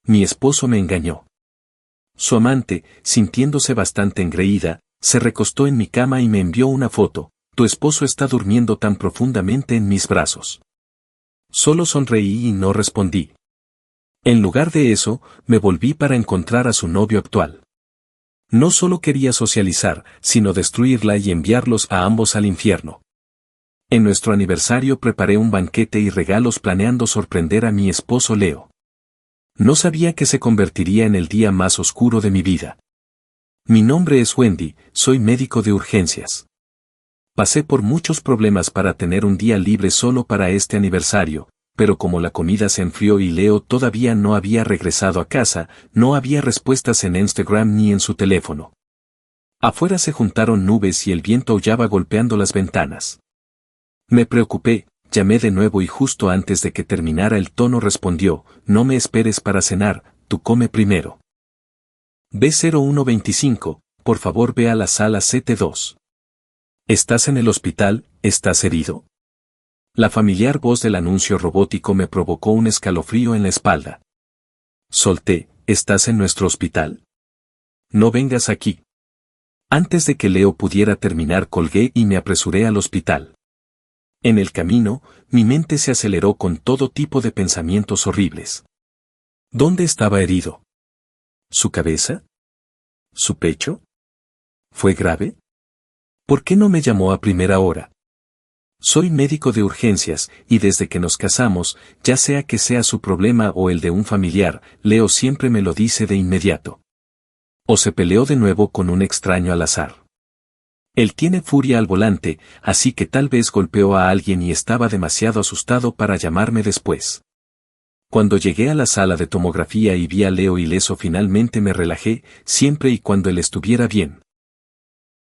Mi esposo me engañó. Su amante, sintiéndose bastante engreída, se recostó en mi cama y me envió una foto. Tu esposo está durmiendo tan profundamente en mis brazos. Solo sonreí y no respondí. En lugar de eso, me volví para encontrar a su novio actual. No solo quería socializar, sino destruirla y enviarlos a ambos al infierno. En nuestro aniversario preparé un banquete y regalos planeando sorprender a mi esposo Leo. No sabía que se convertiría en el día más oscuro de mi vida. Mi nombre es Wendy, soy médico de urgencias. Pasé por muchos problemas para tener un día libre solo para este aniversario, pero como la comida se enfrió y Leo todavía no había regresado a casa, no había respuestas en Instagram ni en su teléfono. Afuera se juntaron nubes y el viento aullaba golpeando las ventanas. Me preocupé, llamé de nuevo y justo antes de que terminara el tono respondió, no me esperes para cenar, tú come primero. B0125, por favor ve a la sala CT2. ¿Estás en el hospital? ¿Estás herido? La familiar voz del anuncio robótico me provocó un escalofrío en la espalda. Solté, ¿estás en nuestro hospital? No vengas aquí. Antes de que Leo pudiera terminar colgué y me apresuré al hospital. En el camino, mi mente se aceleró con todo tipo de pensamientos horribles. ¿Dónde estaba herido? ¿Su cabeza? ¿Su pecho? ¿Fue grave? ¿Por qué no me llamó a primera hora? Soy médico de urgencias, y desde que nos casamos, ya sea que sea su problema o el de un familiar, Leo siempre me lo dice de inmediato. O se peleó de nuevo con un extraño al azar. Él tiene furia al volante, así que tal vez golpeó a alguien y estaba demasiado asustado para llamarme después. Cuando llegué a la sala de tomografía y vi a Leo ileso finalmente me relajé, siempre y cuando él estuviera bien.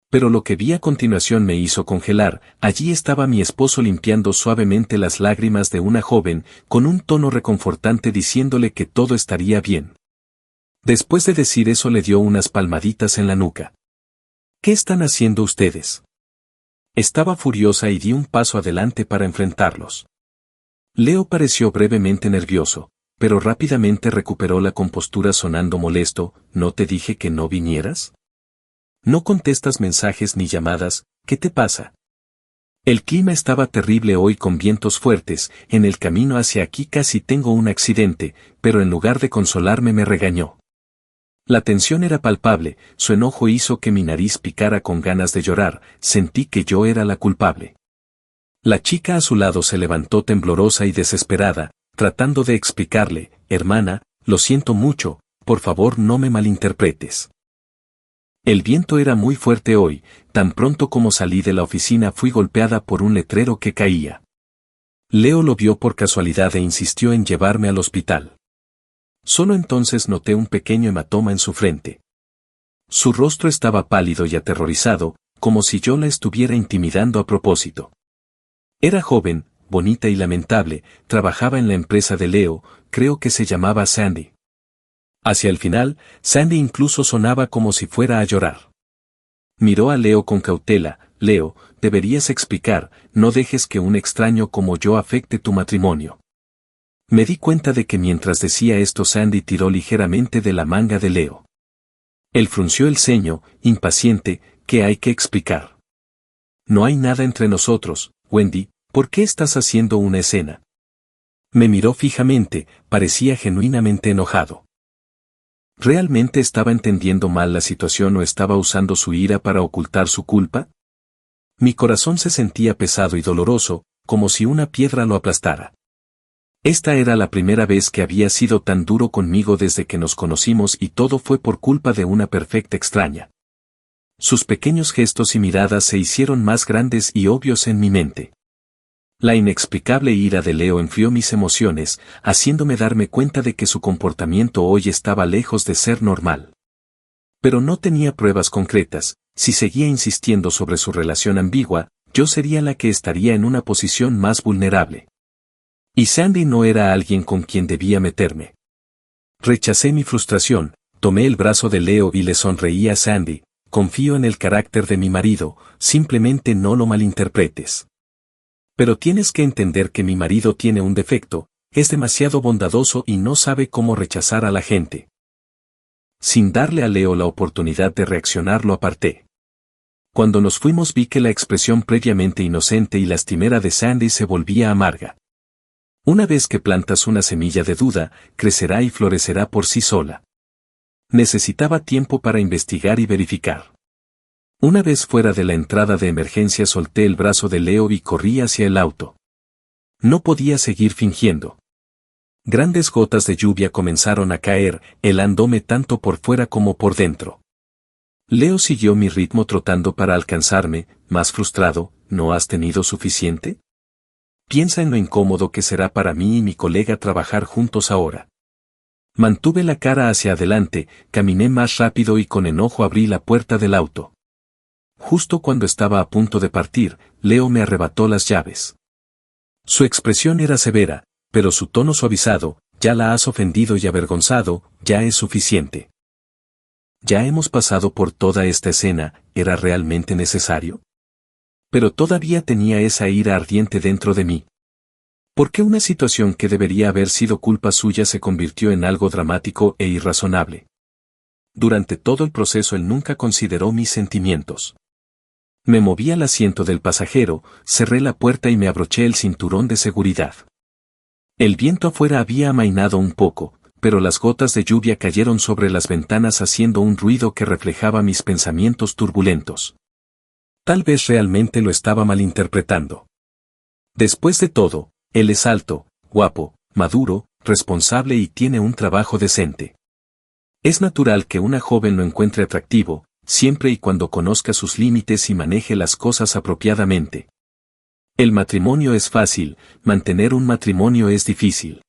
Pero lo que vi a continuación me hizo congelar, allí estaba mi esposo limpiando suavemente las lágrimas de una joven, con un tono reconfortante diciéndole que todo estaría bien. Después de decir eso le dio unas palmaditas en la nuca. ¿Qué están haciendo ustedes? Estaba furiosa y di un paso adelante para enfrentarlos. Leo pareció brevemente nervioso, pero rápidamente recuperó la compostura sonando molesto, ¿no te dije que no vinieras? No contestas mensajes ni llamadas, ¿qué te pasa? El clima estaba terrible hoy con vientos fuertes, en el camino hacia aquí casi tengo un accidente, pero en lugar de consolarme me regañó. La tensión era palpable, su enojo hizo que mi nariz picara con ganas de llorar, sentí que yo era la culpable. La chica a su lado se levantó temblorosa y desesperada, tratando de explicarle, hermana, lo siento mucho, por favor no me malinterpretes. El viento era muy fuerte hoy, tan pronto como salí de la oficina fui golpeada por un letrero que caía. Leo lo vio por casualidad e insistió en llevarme al hospital. Solo entonces noté un pequeño hematoma en su frente. Su rostro estaba pálido y aterrorizado, como si yo la estuviera intimidando a propósito. Era joven, bonita y lamentable, trabajaba en la empresa de Leo, creo que se llamaba Sandy. Hacia el final, Sandy incluso sonaba como si fuera a llorar. Miró a Leo con cautela, Leo, deberías explicar, no dejes que un extraño como yo afecte tu matrimonio. Me di cuenta de que mientras decía esto Sandy tiró ligeramente de la manga de Leo. Él frunció el ceño, impaciente, ¿qué hay que explicar? No hay nada entre nosotros, Wendy, ¿por qué estás haciendo una escena? Me miró fijamente, parecía genuinamente enojado. ¿Realmente estaba entendiendo mal la situación o estaba usando su ira para ocultar su culpa? Mi corazón se sentía pesado y doloroso, como si una piedra lo aplastara. Esta era la primera vez que había sido tan duro conmigo desde que nos conocimos y todo fue por culpa de una perfecta extraña. Sus pequeños gestos y miradas se hicieron más grandes y obvios en mi mente. La inexplicable ira de Leo enfrió mis emociones, haciéndome darme cuenta de que su comportamiento hoy estaba lejos de ser normal. Pero no tenía pruebas concretas, si seguía insistiendo sobre su relación ambigua, yo sería la que estaría en una posición más vulnerable. Y Sandy no era alguien con quien debía meterme. Rechacé mi frustración, tomé el brazo de Leo y le sonreí a Sandy, confío en el carácter de mi marido, simplemente no lo malinterpretes. Pero tienes que entender que mi marido tiene un defecto, Es demasiado bondadoso y no sabe cómo rechazar a la gente. Sin darle a Leo la oportunidad de reaccionar, lo aparté. Cuando nos fuimos vi que la expresión previamente inocente y lastimera de Sandy se volvía amarga. Una vez que plantas una semilla de duda, crecerá y florecerá por sí sola. Necesitaba tiempo para investigar y verificar. Una vez fuera de la entrada de emergencia solté el brazo de Leo y corrí hacia el auto. No podía seguir fingiendo. Grandes gotas de lluvia comenzaron a caer, helándome tanto por fuera como por dentro. Leo siguió mi ritmo trotando para alcanzarme, más frustrado. ¿No has tenido suficiente? Piensa en lo incómodo que será para mí y mi colega trabajar juntos ahora. Mantuve la cara hacia adelante, caminé más rápido y con enojo abrí la puerta del auto. Justo cuando estaba a punto de partir, Leo me arrebató las llaves. Su expresión era severa, pero su tono suavizado: ya la has ofendido y avergonzado, ya es suficiente. Ya hemos pasado por toda esta escena, ¿era realmente necesario? Pero todavía tenía esa ira ardiente dentro de mí. ¿Por qué una situación que debería haber sido culpa suya se convirtió en algo dramático e irrazonable? Durante todo el proceso él nunca consideró mis sentimientos. Me moví al asiento del pasajero, cerré la puerta y me abroché el cinturón de seguridad. El viento afuera había amainado un poco, pero las gotas de lluvia cayeron sobre las ventanas haciendo un ruido que reflejaba mis pensamientos turbulentos. Tal vez realmente lo estaba malinterpretando. Después de todo, él es alto, guapo, maduro, responsable y tiene un trabajo decente. Es natural que una joven lo encuentre atractivo, siempre y cuando conozca sus límites y maneje las cosas apropiadamente. El matrimonio es fácil, mantener un matrimonio es difícil.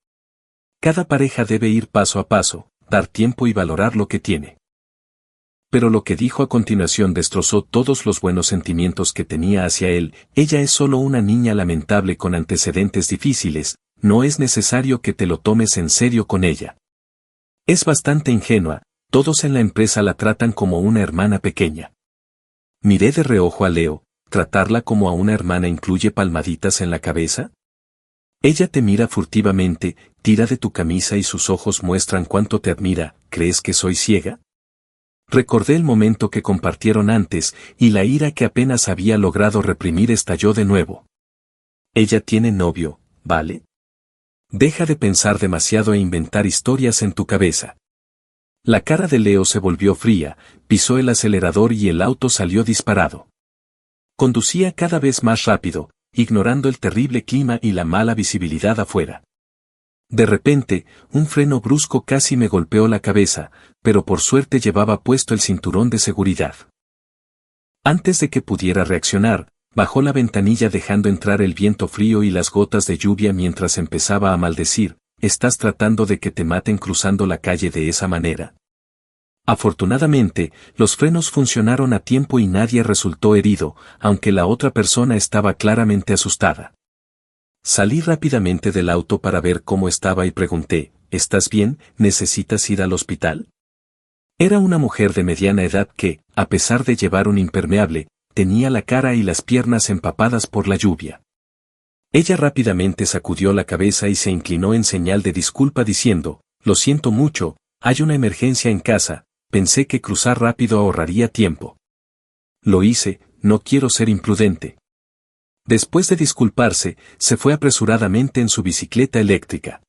Cada pareja debe ir paso a paso, dar tiempo y valorar lo que tiene. Pero lo que dijo a continuación destrozó todos los buenos sentimientos que tenía hacia él. Ella es solo una niña lamentable con antecedentes difíciles, no es necesario que te lo tomes en serio con ella. Es bastante ingenua, todos en la empresa la tratan como una hermana pequeña. Miré de reojo a Leo. ¿Tratarla como a una hermana incluye palmaditas en la cabeza? Ella te mira furtivamente, tira de tu camisa y sus ojos muestran cuánto te admira. ¿Crees que soy ciega? Recordé el momento que compartieron antes, y la ira que apenas había logrado reprimir estalló de nuevo. Ella tiene novio, ¿vale? Deja de pensar demasiado e inventar historias en tu cabeza. La cara de Leo se volvió fría, pisó el acelerador y el auto salió disparado. Conducía cada vez más rápido, ignorando el terrible clima y la mala visibilidad afuera. De repente, un freno brusco casi me golpeó la cabeza, pero por suerte llevaba puesto el cinturón de seguridad. Antes de que pudiera reaccionar, bajó la ventanilla dejando entrar el viento frío y las gotas de lluvia mientras empezaba a maldecir: ¿estás tratando de que te maten cruzando la calle de esa manera? Afortunadamente, los frenos funcionaron a tiempo y nadie resultó herido, aunque la otra persona estaba claramente asustada. Salí rápidamente del auto para ver cómo estaba y pregunté: ¿estás bien? ¿Necesitas ir al hospital? Era una mujer de mediana edad que, a pesar de llevar un impermeable, tenía la cara y las piernas empapadas por la lluvia. Ella rápidamente sacudió la cabeza y se inclinó en señal de disculpa diciendo: lo siento mucho, hay una emergencia en casa. Pensé que cruzar rápido ahorraría tiempo. Lo hice, no quiero ser imprudente. Después de disculparse, se fue apresuradamente en su bicicleta eléctrica.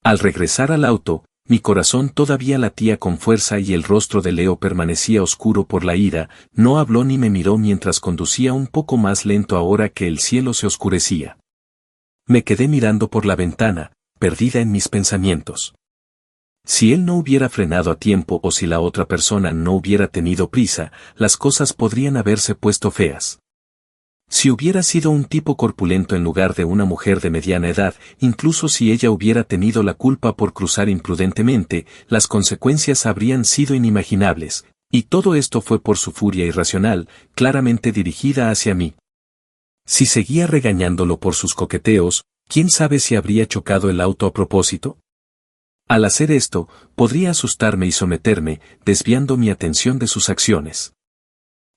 Al regresar al auto, mi corazón todavía latía con fuerza y el rostro de Leo permanecía oscuro por la ira. No habló ni me miró mientras conducía un poco más lento ahora que el cielo se oscurecía. Me quedé mirando por la ventana, perdida en mis pensamientos. Si él no hubiera frenado a tiempo o si la otra persona no hubiera tenido prisa, las cosas podrían haberse puesto feas. Si hubiera sido un tipo corpulento en lugar de una mujer de mediana edad, incluso si ella hubiera tenido la culpa por cruzar imprudentemente, las consecuencias habrían sido inimaginables, y todo esto fue por su furia irracional, claramente dirigida hacia mí. Si seguía regañándolo por sus coqueteos, ¿quién sabe si habría chocado el auto a propósito? Al hacer esto, podría asustarme y someterme, desviando mi atención de sus acciones.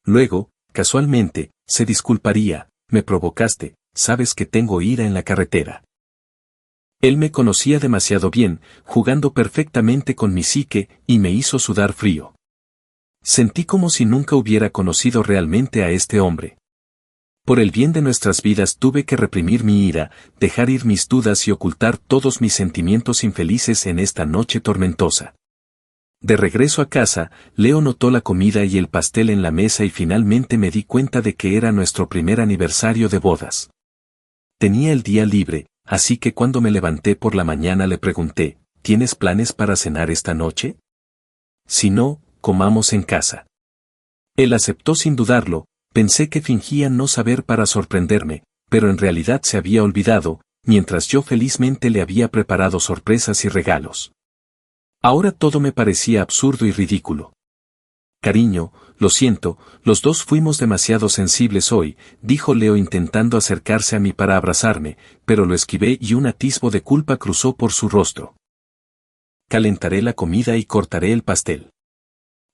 Luego, casualmente, se disculparía: me provocaste, sabes que tengo ira en la carretera. Él me conocía demasiado bien, jugando perfectamente con mi psique, y me hizo sudar frío. Sentí como si nunca hubiera conocido realmente a este hombre. Por el bien de nuestras vidas tuve que reprimir mi ira, dejar ir mis dudas y ocultar todos mis sentimientos infelices en esta noche tormentosa. De regreso a casa, Leo notó la comida y el pastel en la mesa y finalmente me di cuenta de que era nuestro primer aniversario de bodas. Tenía el día libre, así que cuando me levanté por la mañana le pregunté, ¿tienes planes para cenar esta noche? Si no, comamos en casa. Él aceptó sin dudarlo. Pensé que fingía no saber para sorprenderme, pero en realidad se había olvidado, mientras yo felizmente le había preparado sorpresas y regalos. Ahora todo me parecía absurdo y ridículo. Cariño, lo siento, los dos fuimos demasiado sensibles hoy, dijo Leo intentando acercarse a mí para abrazarme, pero lo esquivé y un atisbo de culpa cruzó por su rostro. Calentaré la comida y cortaré el pastel.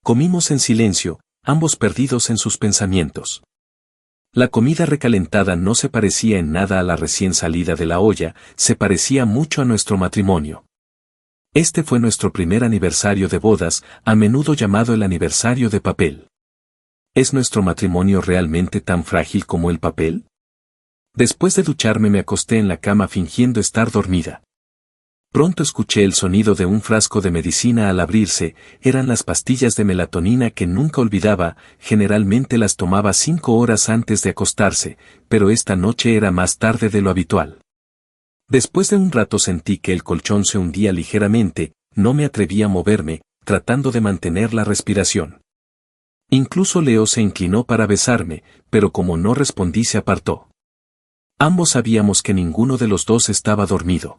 Comimos en silencio, ambos perdidos en sus pensamientos. La comida recalentada no se parecía en nada a la recién salida de la olla, se parecía mucho a nuestro matrimonio. Este fue nuestro primer aniversario de bodas, a menudo llamado el aniversario de papel. ¿Es nuestro matrimonio realmente tan frágil como el papel? Después de ducharme me acosté en la cama fingiendo estar dormida. Pronto escuché el sonido de un frasco de medicina al abrirse, eran las pastillas de melatonina que nunca olvidaba, generalmente las tomaba 5 horas antes de acostarse, pero esta noche era más tarde de lo habitual. Después de un rato sentí que el colchón se hundía ligeramente, no me atreví a moverme, tratando de mantener la respiración. Incluso Leo se inclinó para besarme, pero como no respondí se apartó. Ambos sabíamos que ninguno de los dos estaba dormido.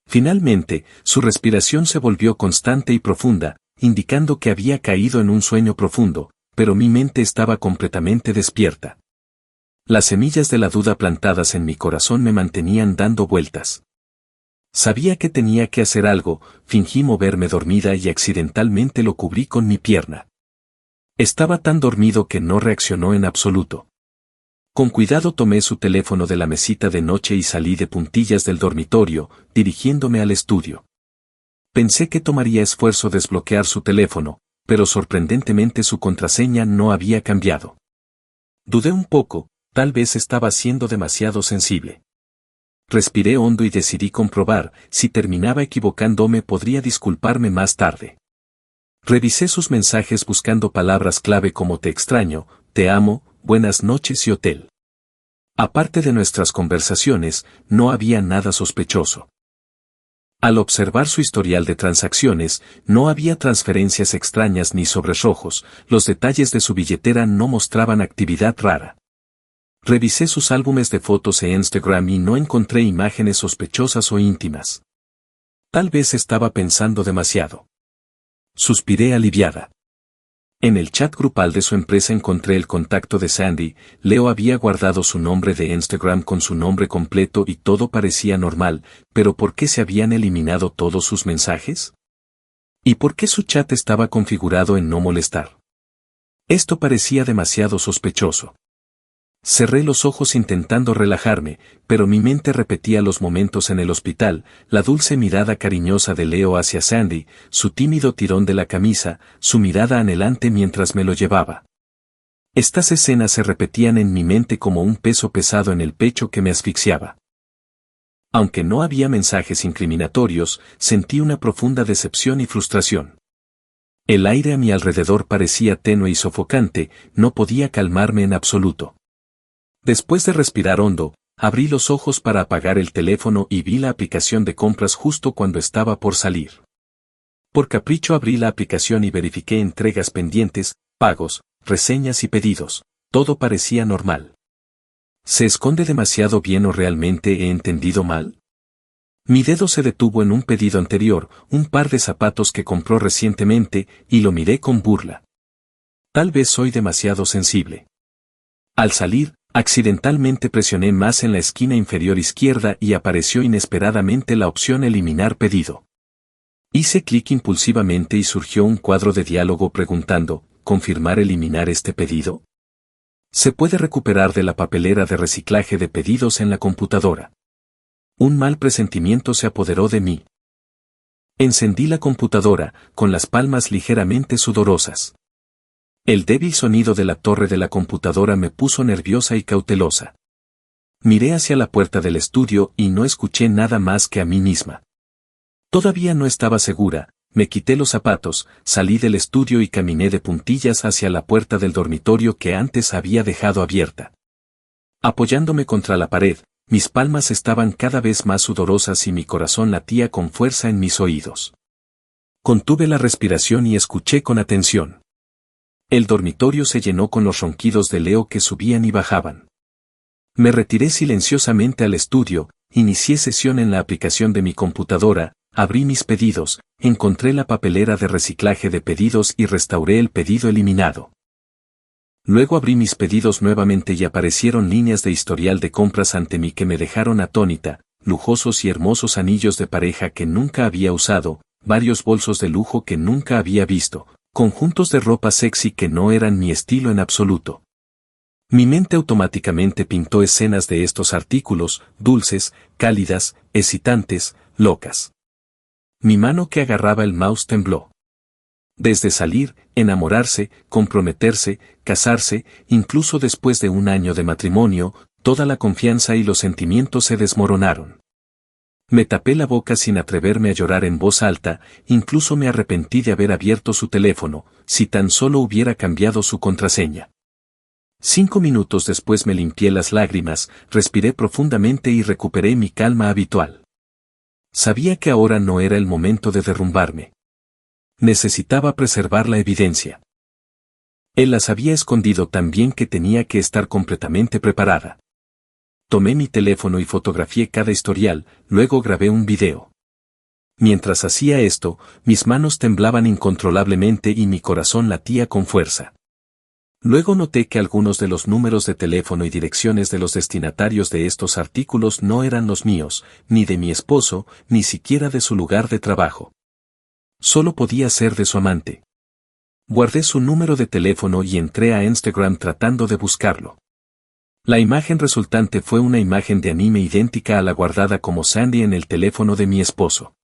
Finalmente, su respiración se volvió constante y profunda, indicando que había caído en un sueño profundo, pero mi mente estaba completamente despierta. Las semillas de la duda plantadas en mi corazón me mantenían dando vueltas. Sabía que tenía que hacer algo, fingí moverme dormida y accidentalmente lo cubrí con mi pierna. Estaba tan dormido que no reaccionó en absoluto. Con cuidado tomé su teléfono de la mesita de noche y salí de puntillas del dormitorio, dirigiéndome al estudio. Pensé que tomaría esfuerzo desbloquear su teléfono, pero sorprendentemente su contraseña no había cambiado. Dudé un poco, tal vez estaba siendo demasiado sensible. Respiré hondo y decidí comprobar, si terminaba equivocándome podría disculparme más tarde. Revisé sus mensajes buscando palabras clave como te extraño, te amo, buenas noches y hotel. Aparte de nuestras conversaciones, no había nada sospechoso. Al observar su historial de transacciones, no había transferencias extrañas ni sobres rojos, los detalles de su billetera no mostraban actividad rara. Revisé sus álbumes de fotos en Instagram y no encontré imágenes sospechosas o íntimas. Tal vez estaba pensando demasiado. Suspiré aliviada. En el chat grupal de su empresa encontré el contacto de Sandy. Leo había guardado su nombre de Instagram con su nombre completo y todo parecía normal, pero ¿por qué se habían eliminado todos sus mensajes? ¿Y por qué su chat estaba configurado en no molestar? Esto parecía demasiado sospechoso. Cerré los ojos intentando relajarme, pero mi mente repetía los momentos en el hospital, la dulce mirada cariñosa de Leo hacia Sandy, su tímido tirón de la camisa, su mirada anhelante mientras me lo llevaba. Estas escenas se repetían en mi mente como un peso pesado en el pecho que me asfixiaba. Aunque no había mensajes incriminatorios, sentí una profunda decepción y frustración. El aire a mi alrededor parecía tenue y sofocante, no podía calmarme en absoluto. Después de respirar hondo, abrí los ojos para apagar el teléfono y vi la aplicación de compras justo cuando estaba por salir. Por capricho abrí la aplicación y verifiqué entregas pendientes, pagos, reseñas y pedidos. Todo parecía normal. ¿Se esconde demasiado bien o realmente he entendido mal? Mi dedo se detuvo en un pedido anterior, un par de zapatos que compró recientemente, y lo miré con burla. Tal vez soy demasiado sensible. Al salir, accidentalmente presioné más en la esquina inferior izquierda y apareció inesperadamente la opción eliminar pedido. Hice clic impulsivamente y surgió un cuadro de diálogo preguntando, ¿confirmar eliminar este pedido? Se puede recuperar de la papelera de reciclaje de pedidos en la computadora. Un mal presentimiento se apoderó de mí. Encendí la computadora, con las palmas ligeramente sudorosas. El débil sonido de la torre de la computadora me puso nerviosa y cautelosa. Miré hacia la puerta del estudio y no escuché nada más que a mí misma. Todavía no estaba segura, me quité los zapatos, salí del estudio y caminé de puntillas hacia la puerta del dormitorio que antes había dejado abierta. Apoyándome contra la pared, mis palmas estaban cada vez más sudorosas y mi corazón latía con fuerza en mis oídos. Contuve la respiración y escuché con atención. El dormitorio se llenó con los ronquidos de Leo que subían y bajaban. Me retiré silenciosamente al estudio, inicié sesión en la aplicación de mi computadora, abrí mis pedidos, encontré la papelera de reciclaje de pedidos y restauré el pedido eliminado. Luego abrí mis pedidos nuevamente y aparecieron líneas de historial de compras ante mí que me dejaron atónita, lujosos y hermosos anillos de pareja que nunca había usado, varios bolsos de lujo que nunca había visto, conjuntos de ropa sexy que no eran mi estilo en absoluto. Mi mente automáticamente pintó escenas de estos artículos, dulces, cálidas, excitantes, locas. Mi mano que agarraba el mouse tembló. Desde salir, enamorarse, comprometerse, casarse, incluso después de un año de matrimonio, toda la confianza y los sentimientos se desmoronaron. Me tapé la boca sin atreverme a llorar en voz alta, incluso me arrepentí de haber abierto su teléfono, si tan solo hubiera cambiado su contraseña. 5 minutos después me limpié las lágrimas, respiré profundamente y recuperé mi calma habitual. Sabía que ahora no era el momento de derrumbarme. Necesitaba preservar la evidencia. Él las había escondido tan bien que tenía que estar completamente preparada. Tomé mi teléfono y fotografié cada historial, luego grabé un video. Mientras hacía esto, mis manos temblaban incontrolablemente y mi corazón latía con fuerza. Luego noté que algunos de los números de teléfono y direcciones de los destinatarios de estos artículos no eran los míos, ni de mi esposo, ni siquiera de su lugar de trabajo. Solo podía ser de su amante. Guardé su número de teléfono y entré a Instagram tratando de buscarlo. La imagen resultante fue una imagen de anime idéntica a la guardada como Sandy en el teléfono de mi esposo.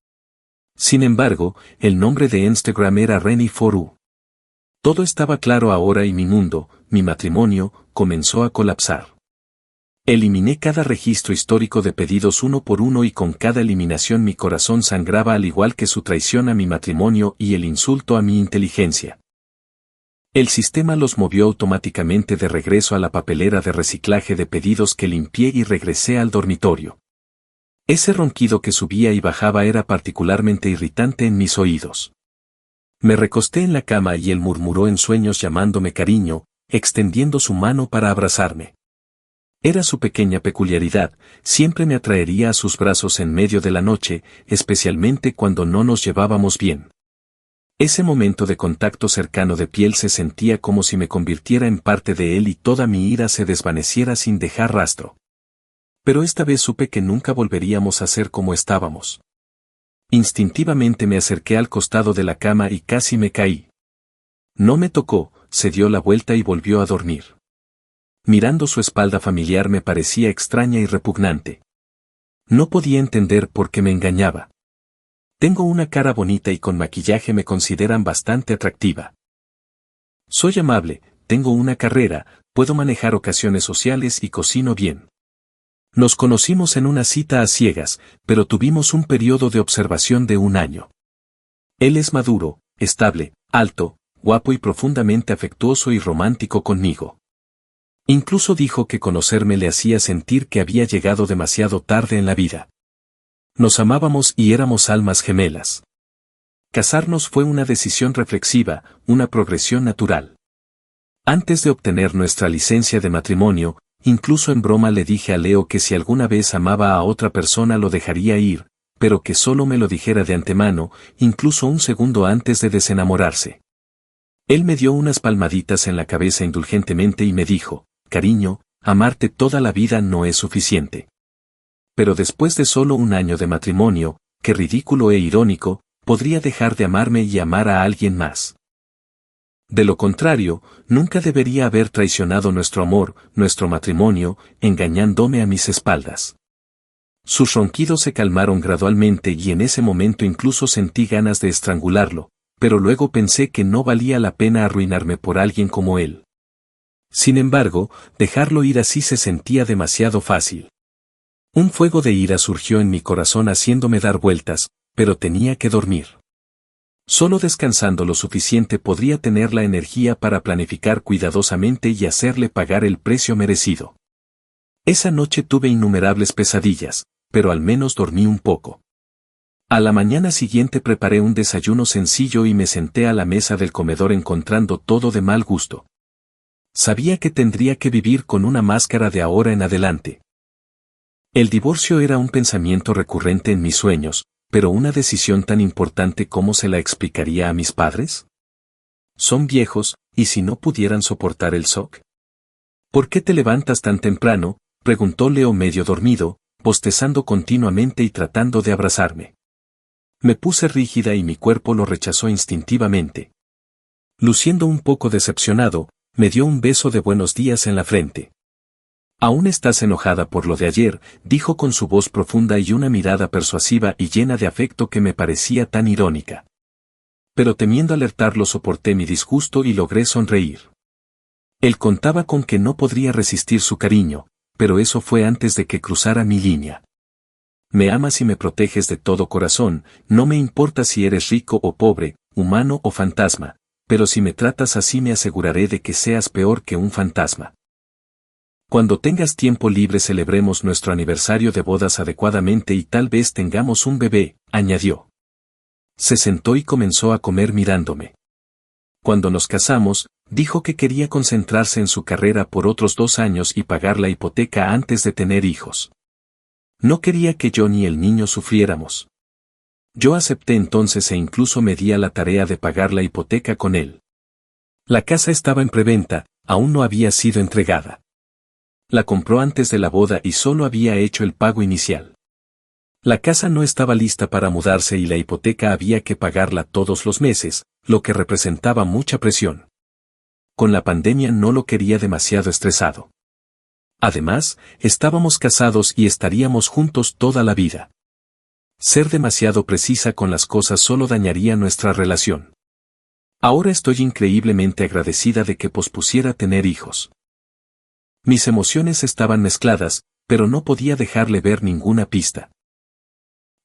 Sin embargo, el nombre de Instagram era Renny Foru. Todo estaba claro ahora y mi mundo, mi matrimonio, comenzó a colapsar. Eliminé cada registro histórico de pedidos uno por uno y con cada eliminación mi corazón sangraba al igual que su traición a mi matrimonio y el insulto a mi inteligencia. El sistema los movió automáticamente de regreso a la papelera de reciclaje de pedidos que limpié y regresé al dormitorio. Ese ronquido que subía y bajaba era particularmente irritante en mis oídos. Me recosté en la cama y él murmuró en sueños llamándome cariño, extendiendo su mano para abrazarme. Era su pequeña peculiaridad, siempre me atraería a sus brazos en medio de la noche, especialmente cuando no nos llevábamos bien. Ese momento de contacto cercano de piel se sentía como si me convirtiera en parte de él y toda mi ira se desvaneciera sin dejar rastro. Pero esta vez supe que nunca volveríamos a ser como estábamos. Instintivamente me acerqué al costado de la cama y casi me caí. No me tocó, se dio la vuelta y volvió a dormir. Mirando su espalda familiar me parecía extraña y repugnante. No podía entender por qué me engañaba. Tengo una cara bonita y con maquillaje me consideran bastante atractiva. Soy amable, tengo una carrera, puedo manejar ocasiones sociales y cocino bien. Nos conocimos en una cita a ciegas, pero tuvimos un periodo de observación de 1 año. Él es maduro, estable, alto, guapo y profundamente afectuoso y romántico conmigo. Incluso dijo que conocerme le hacía sentir que había llegado demasiado tarde en la vida. Nos amábamos y éramos almas gemelas. Casarnos fue una decisión reflexiva, una progresión natural. Antes de obtener nuestra licencia de matrimonio, incluso en broma le dije a Leo que si alguna vez amaba a otra persona lo dejaría ir, pero que solo me lo dijera de antemano, incluso un segundo antes de desenamorarse. Él me dio unas palmaditas en la cabeza indulgentemente y me dijo, cariño, amarte toda la vida no es suficiente. Pero después de solo 1 año de matrimonio, qué ridículo e irónico, podría dejar de amarme y amar a alguien más. De lo contrario, nunca debería haber traicionado nuestro amor, nuestro matrimonio, engañándome a mis espaldas. Sus ronquidos se calmaron gradualmente y en ese momento incluso sentí ganas de estrangularlo, pero luego pensé que no valía la pena arruinarme por alguien como él. Sin embargo, dejarlo ir así se sentía demasiado fácil. Un fuego de ira surgió en mi corazón haciéndome dar vueltas, pero tenía que dormir. Solo descansando lo suficiente podría tener la energía para planificar cuidadosamente y hacerle pagar el precio merecido. Esa noche tuve innumerables pesadillas, pero al menos dormí un poco. A la mañana siguiente preparé un desayuno sencillo y me senté a la mesa del comedor encontrando todo de mal gusto. Sabía que tendría que vivir con una máscara de ahora en adelante. El divorcio era un pensamiento recurrente en mis sueños, pero una decisión tan importante ¿cómo se la explicaría a mis padres? Son viejos, ¿y si no pudieran soportar el shock? ¿Por qué te levantas tan temprano?, preguntó Leo medio dormido, bostezando continuamente y tratando de abrazarme. Me puse rígida y mi cuerpo lo rechazó instintivamente. Luciendo un poco decepcionado, me dio un beso de buenos días en la frente. «¿Aún estás enojada por lo de ayer?», dijo con su voz profunda y una mirada persuasiva y llena de afecto que me parecía tan irónica. Pero temiendo alertarlo soporté mi disgusto y logré sonreír. Él contaba con que no podría resistir su cariño, pero eso fue antes de que cruzara mi línea. «Me amas y me proteges de todo corazón, no me importa si eres rico o pobre, humano o fantasma, pero si me tratas así me aseguraré de que seas peor que un fantasma. Cuando tengas tiempo libre celebremos nuestro aniversario de bodas adecuadamente y tal vez tengamos un bebé», añadió. Se sentó y comenzó a comer mirándome. Cuando nos casamos, dijo que quería concentrarse en su carrera por otros 2 años y pagar la hipoteca antes de tener hijos. No quería que yo ni el niño sufriéramos. Yo acepté entonces e incluso me di a la tarea de pagar la hipoteca con él. La casa estaba en preventa, aún no había sido entregada. La compró antes de la boda y solo había hecho el pago inicial. La casa no estaba lista para mudarse y la hipoteca había que pagarla todos los meses, lo que representaba mucha presión. Con la pandemia no lo quería demasiado estresado. Además, estábamos casados y estaríamos juntos toda la vida. Ser demasiado precisa con las cosas solo dañaría nuestra relación. Ahora estoy increíblemente agradecida de que pospusiera tener hijos. Mis emociones estaban mezcladas, pero no podía dejarle ver ninguna pista.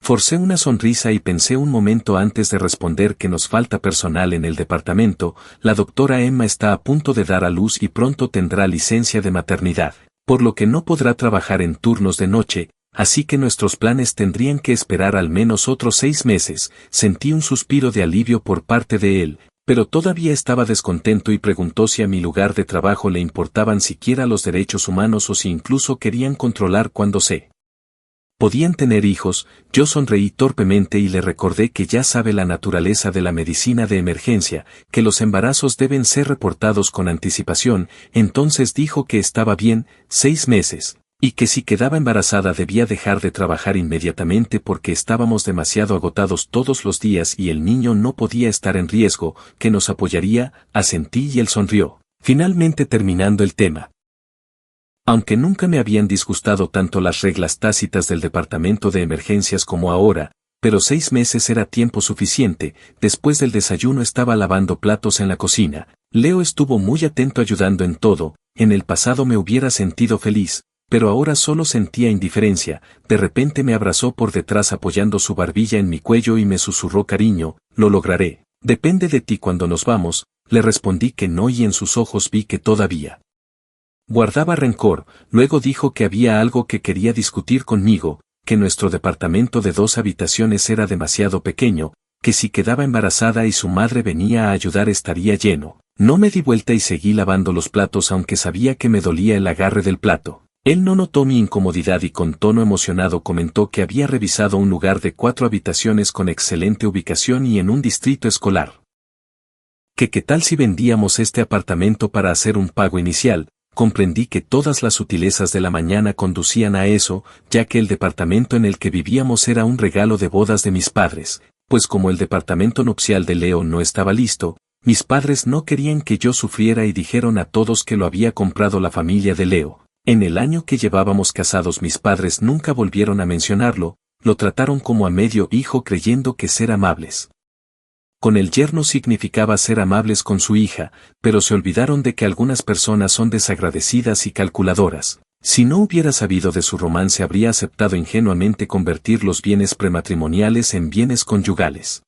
Forcé una sonrisa y pensé un momento antes de responder que nos falta personal en el departamento. La doctora Emma está a punto de dar a luz y pronto tendrá licencia de maternidad, por lo que no podrá trabajar en turnos de noche, así que nuestros planes tendrían que esperar al menos otros 6 meses. Sentí un suspiro de alivio por parte de él, pero todavía estaba descontento y preguntó si a mi lugar de trabajo le importaban siquiera los derechos humanos o si incluso querían controlar cuándo podían tener hijos. Yo sonreí torpemente y le recordé que ya sabe la naturaleza de la medicina de emergencia, que los embarazos deben ser reportados con anticipación. Entonces dijo que estaba bien, 6 meses, y que si quedaba embarazada debía dejar de trabajar inmediatamente porque estábamos demasiado agotados todos los días y el niño no podía estar en riesgo, que nos apoyaría. Asentí y él sonrió, finalmente terminando el tema. Aunque nunca me habían disgustado tanto las reglas tácitas del departamento de emergencias como ahora, pero 6 meses era tiempo suficiente. Después del desayuno estaba lavando platos en la cocina. Leo estuvo muy atento ayudando en todo. En el pasado me hubiera sentido feliz, pero ahora solo sentía indiferencia. De repente me abrazó por detrás apoyando su barbilla en mi cuello y me susurró: «Cariño, lo lograré. Depende de ti cuando nos vamos». Le respondí que no y en sus ojos vi que todavía guardaba rencor. Luego dijo que había algo que quería discutir conmigo, que nuestro departamento de 2 habitaciones era demasiado pequeño, que si quedaba embarazada y su madre venía a ayudar estaría lleno. No me di vuelta y seguí lavando los platos aunque sabía que me dolía el agarre del plato. Él no notó mi incomodidad y con tono emocionado comentó que había revisado un lugar de 4 habitaciones con excelente ubicación y en un distrito escolar. ¿Qué tal si vendíamos este apartamento para hacer un pago inicial? Comprendí que todas las sutilezas de la mañana conducían a eso, ya que el departamento en el que vivíamos era un regalo de bodas de mis padres, pues como el departamento nupcial de Leo no estaba listo, mis padres no querían que yo sufriera y dijeron a todos que lo había comprado la familia de Leo. En el año que llevábamos casados mis padres nunca volvieron a mencionarlo, lo trataron como a medio hijo creyendo que ser amables con el yerno significaba ser amables con su hija, pero se olvidaron de que algunas personas son desagradecidas y calculadoras. Si no hubiera sabido de su romance habría aceptado ingenuamente convertir los bienes prematrimoniales en bienes conyugales.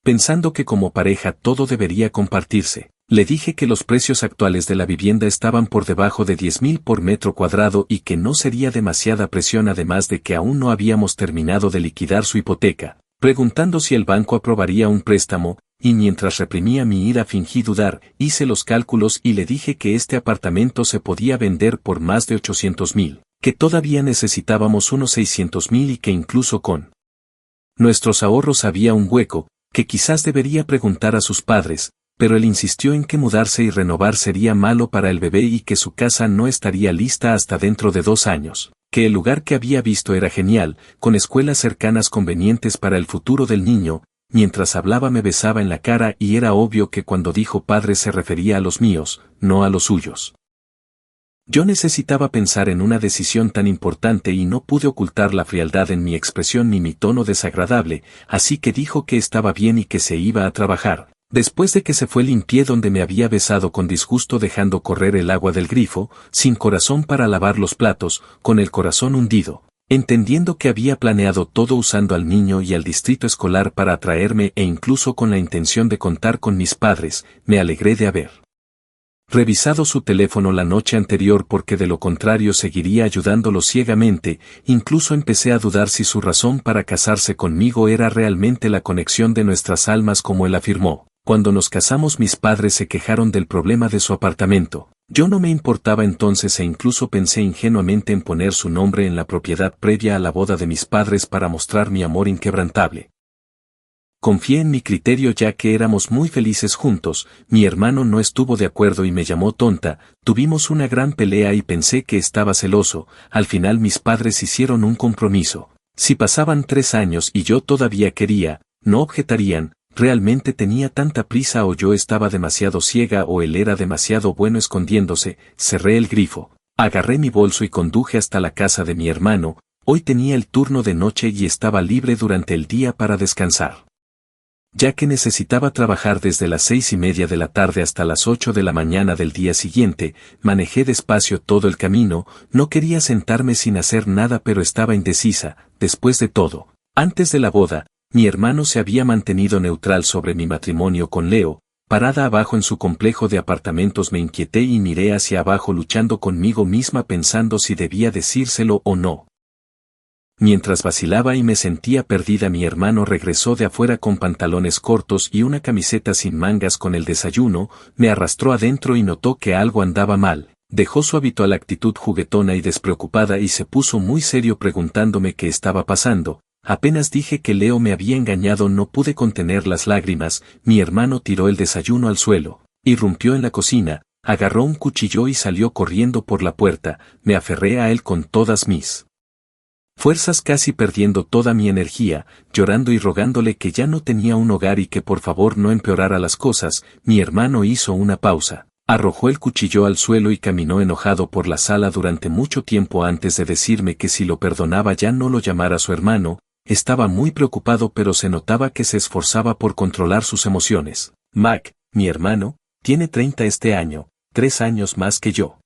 Pensando que como pareja todo debería compartirse, le dije que los precios actuales de la vivienda estaban por debajo de 10,000 por metro cuadrado y que no sería demasiada presión, además de que aún no habíamos terminado de liquidar su hipoteca, preguntando si el banco aprobaría un préstamo, y mientras reprimía mi ira fingí dudar, hice los cálculos y le dije que este apartamento se podía vender por más de 800,000, que todavía necesitábamos unos 600,000 y que incluso con nuestros ahorros había un hueco, que quizás debería preguntar a sus padres, pero él insistió en que mudarse y renovar sería malo para el bebé y que su casa no estaría lista hasta dentro de 2 años, que el lugar que había visto era genial, con escuelas cercanas convenientes para el futuro del niño. Mientras hablaba me besaba en la cara y era obvio que cuando dijo padre se refería a los míos, no a los suyos. Yo necesitaba pensar en una decisión tan importante y no pude ocultar la frialdad en mi expresión ni mi tono desagradable, así que dijo que estaba bien y que se iba a trabajar. Después de que se fue limpié donde me había besado con disgusto dejando correr el agua del grifo, sin corazón para lavar los platos, con el corazón hundido. Entendiendo que había planeado todo usando al niño y al distrito escolar para atraerme e incluso con la intención de contar con mis padres, me alegré de haber revisado su teléfono la noche anterior porque de lo contrario seguiría ayudándolo ciegamente. Incluso empecé a dudar si su razón para casarse conmigo era realmente la conexión de nuestras almas como él afirmó. Cuando nos casamos mis padres se quejaron del problema de su apartamento. Yo no me importaba entonces e incluso pensé ingenuamente en poner su nombre en la propiedad previa a la boda de mis padres para mostrar mi amor inquebrantable. Confié en mi criterio ya que éramos muy felices juntos, mi hermano no estuvo de acuerdo y me llamó tonta, tuvimos una gran pelea y pensé que estaba celoso. Al final mis padres hicieron un compromiso. Si pasaban 3 años y yo todavía quería, no objetarían. ¿Realmente tenía tanta prisa o yo estaba demasiado ciega o él era demasiado bueno escondiéndose? Cerré el grifo, agarré mi bolso y conduje hasta la casa de mi hermano. Hoy tenía el turno de noche y estaba libre durante el día para descansar. Ya que necesitaba trabajar desde las 6:30 de la tarde hasta las 8 de la mañana del día siguiente, manejé despacio todo el camino, no quería sentarme sin hacer nada pero estaba indecisa. Después de todo, antes de la boda, mi hermano se había mantenido neutral sobre mi matrimonio con Leo. Parada abajo en su complejo de apartamentos me inquieté y miré hacia abajo luchando conmigo misma pensando si debía decírselo o no. Mientras vacilaba y me sentía perdida mi hermano regresó de afuera con pantalones cortos y una camiseta sin mangas con el desayuno, me arrastró adentro y notó que algo andaba mal. Dejó su habitual actitud juguetona y despreocupada y se puso muy serio preguntándome qué estaba pasando. Apenas dije que Leo me había engañado no pude contener las lágrimas, mi hermano tiró el desayuno al suelo, irrumpió en la cocina, agarró un cuchillo y salió corriendo por la puerta. Me aferré a él con todas mis fuerzas casi perdiendo toda mi energía, llorando y rogándole que ya no tenía un hogar y que por favor no empeorara las cosas. Mi hermano hizo una pausa, arrojó el cuchillo al suelo y caminó enojado por la sala durante mucho tiempo antes de decirme que si lo perdonaba ya no lo llamara su hermano. Estaba muy preocupado pero se notaba que se esforzaba por controlar sus emociones. Mac, mi hermano, tiene 30 este año, 3 años más que yo.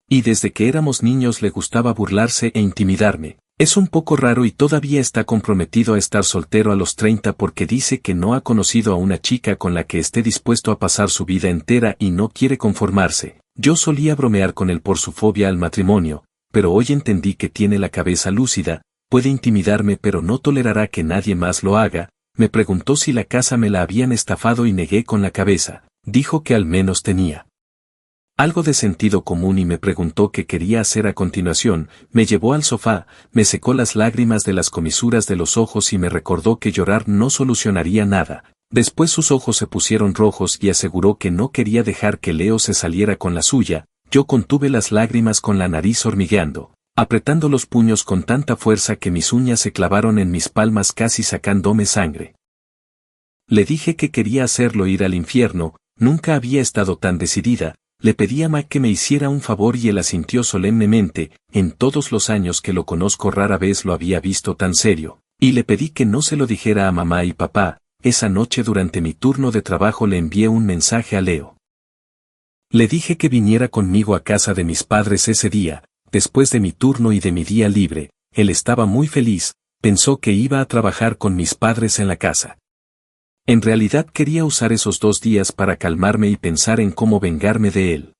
Y desde que éramos niños le gustaba burlarse e intimidarme. Es un poco raro y todavía está comprometido a estar soltero a los 30 porque dice que no ha conocido a una chica con la que esté dispuesto a pasar su vida entera y no quiere conformarse. Yo solía bromear con él por su fobia al matrimonio, pero hoy entendí que tiene la cabeza lúcida, puede intimidarme pero no tolerará que nadie más lo haga. Me preguntó si la casa me la habían estafado y negué con la cabeza. Dijo que al menos tenía algo de sentido común y me preguntó qué quería hacer a continuación. Me llevó al sofá, me secó las lágrimas de las comisuras de los ojos y me recordó que llorar no solucionaría nada. Después sus ojos se pusieron rojos y aseguró que no quería dejar que Leo se saliera con la suya. Yo contuve las lágrimas con la nariz hormigueando, apretando los puños con tanta fuerza que mis uñas se clavaron en mis palmas casi sacándome sangre. Le dije que quería hacerlo ir al infierno, nunca había estado tan decidida. Le pedí a Mac que me hiciera un favor y él asintió solemnemente. En todos los años que lo conozco rara vez lo había visto tan serio, y le pedí que no se lo dijera a mamá y papá. Esa noche durante mi turno de trabajo le envié un mensaje a Leo. Le dije que viniera conmigo a casa de mis padres ese día, después de mi turno y de mi día libre. Él estaba muy feliz, pensó que iba a trabajar con mis padres en la casa. En realidad quería usar esos 2 días para calmarme y pensar en cómo vengarme de él.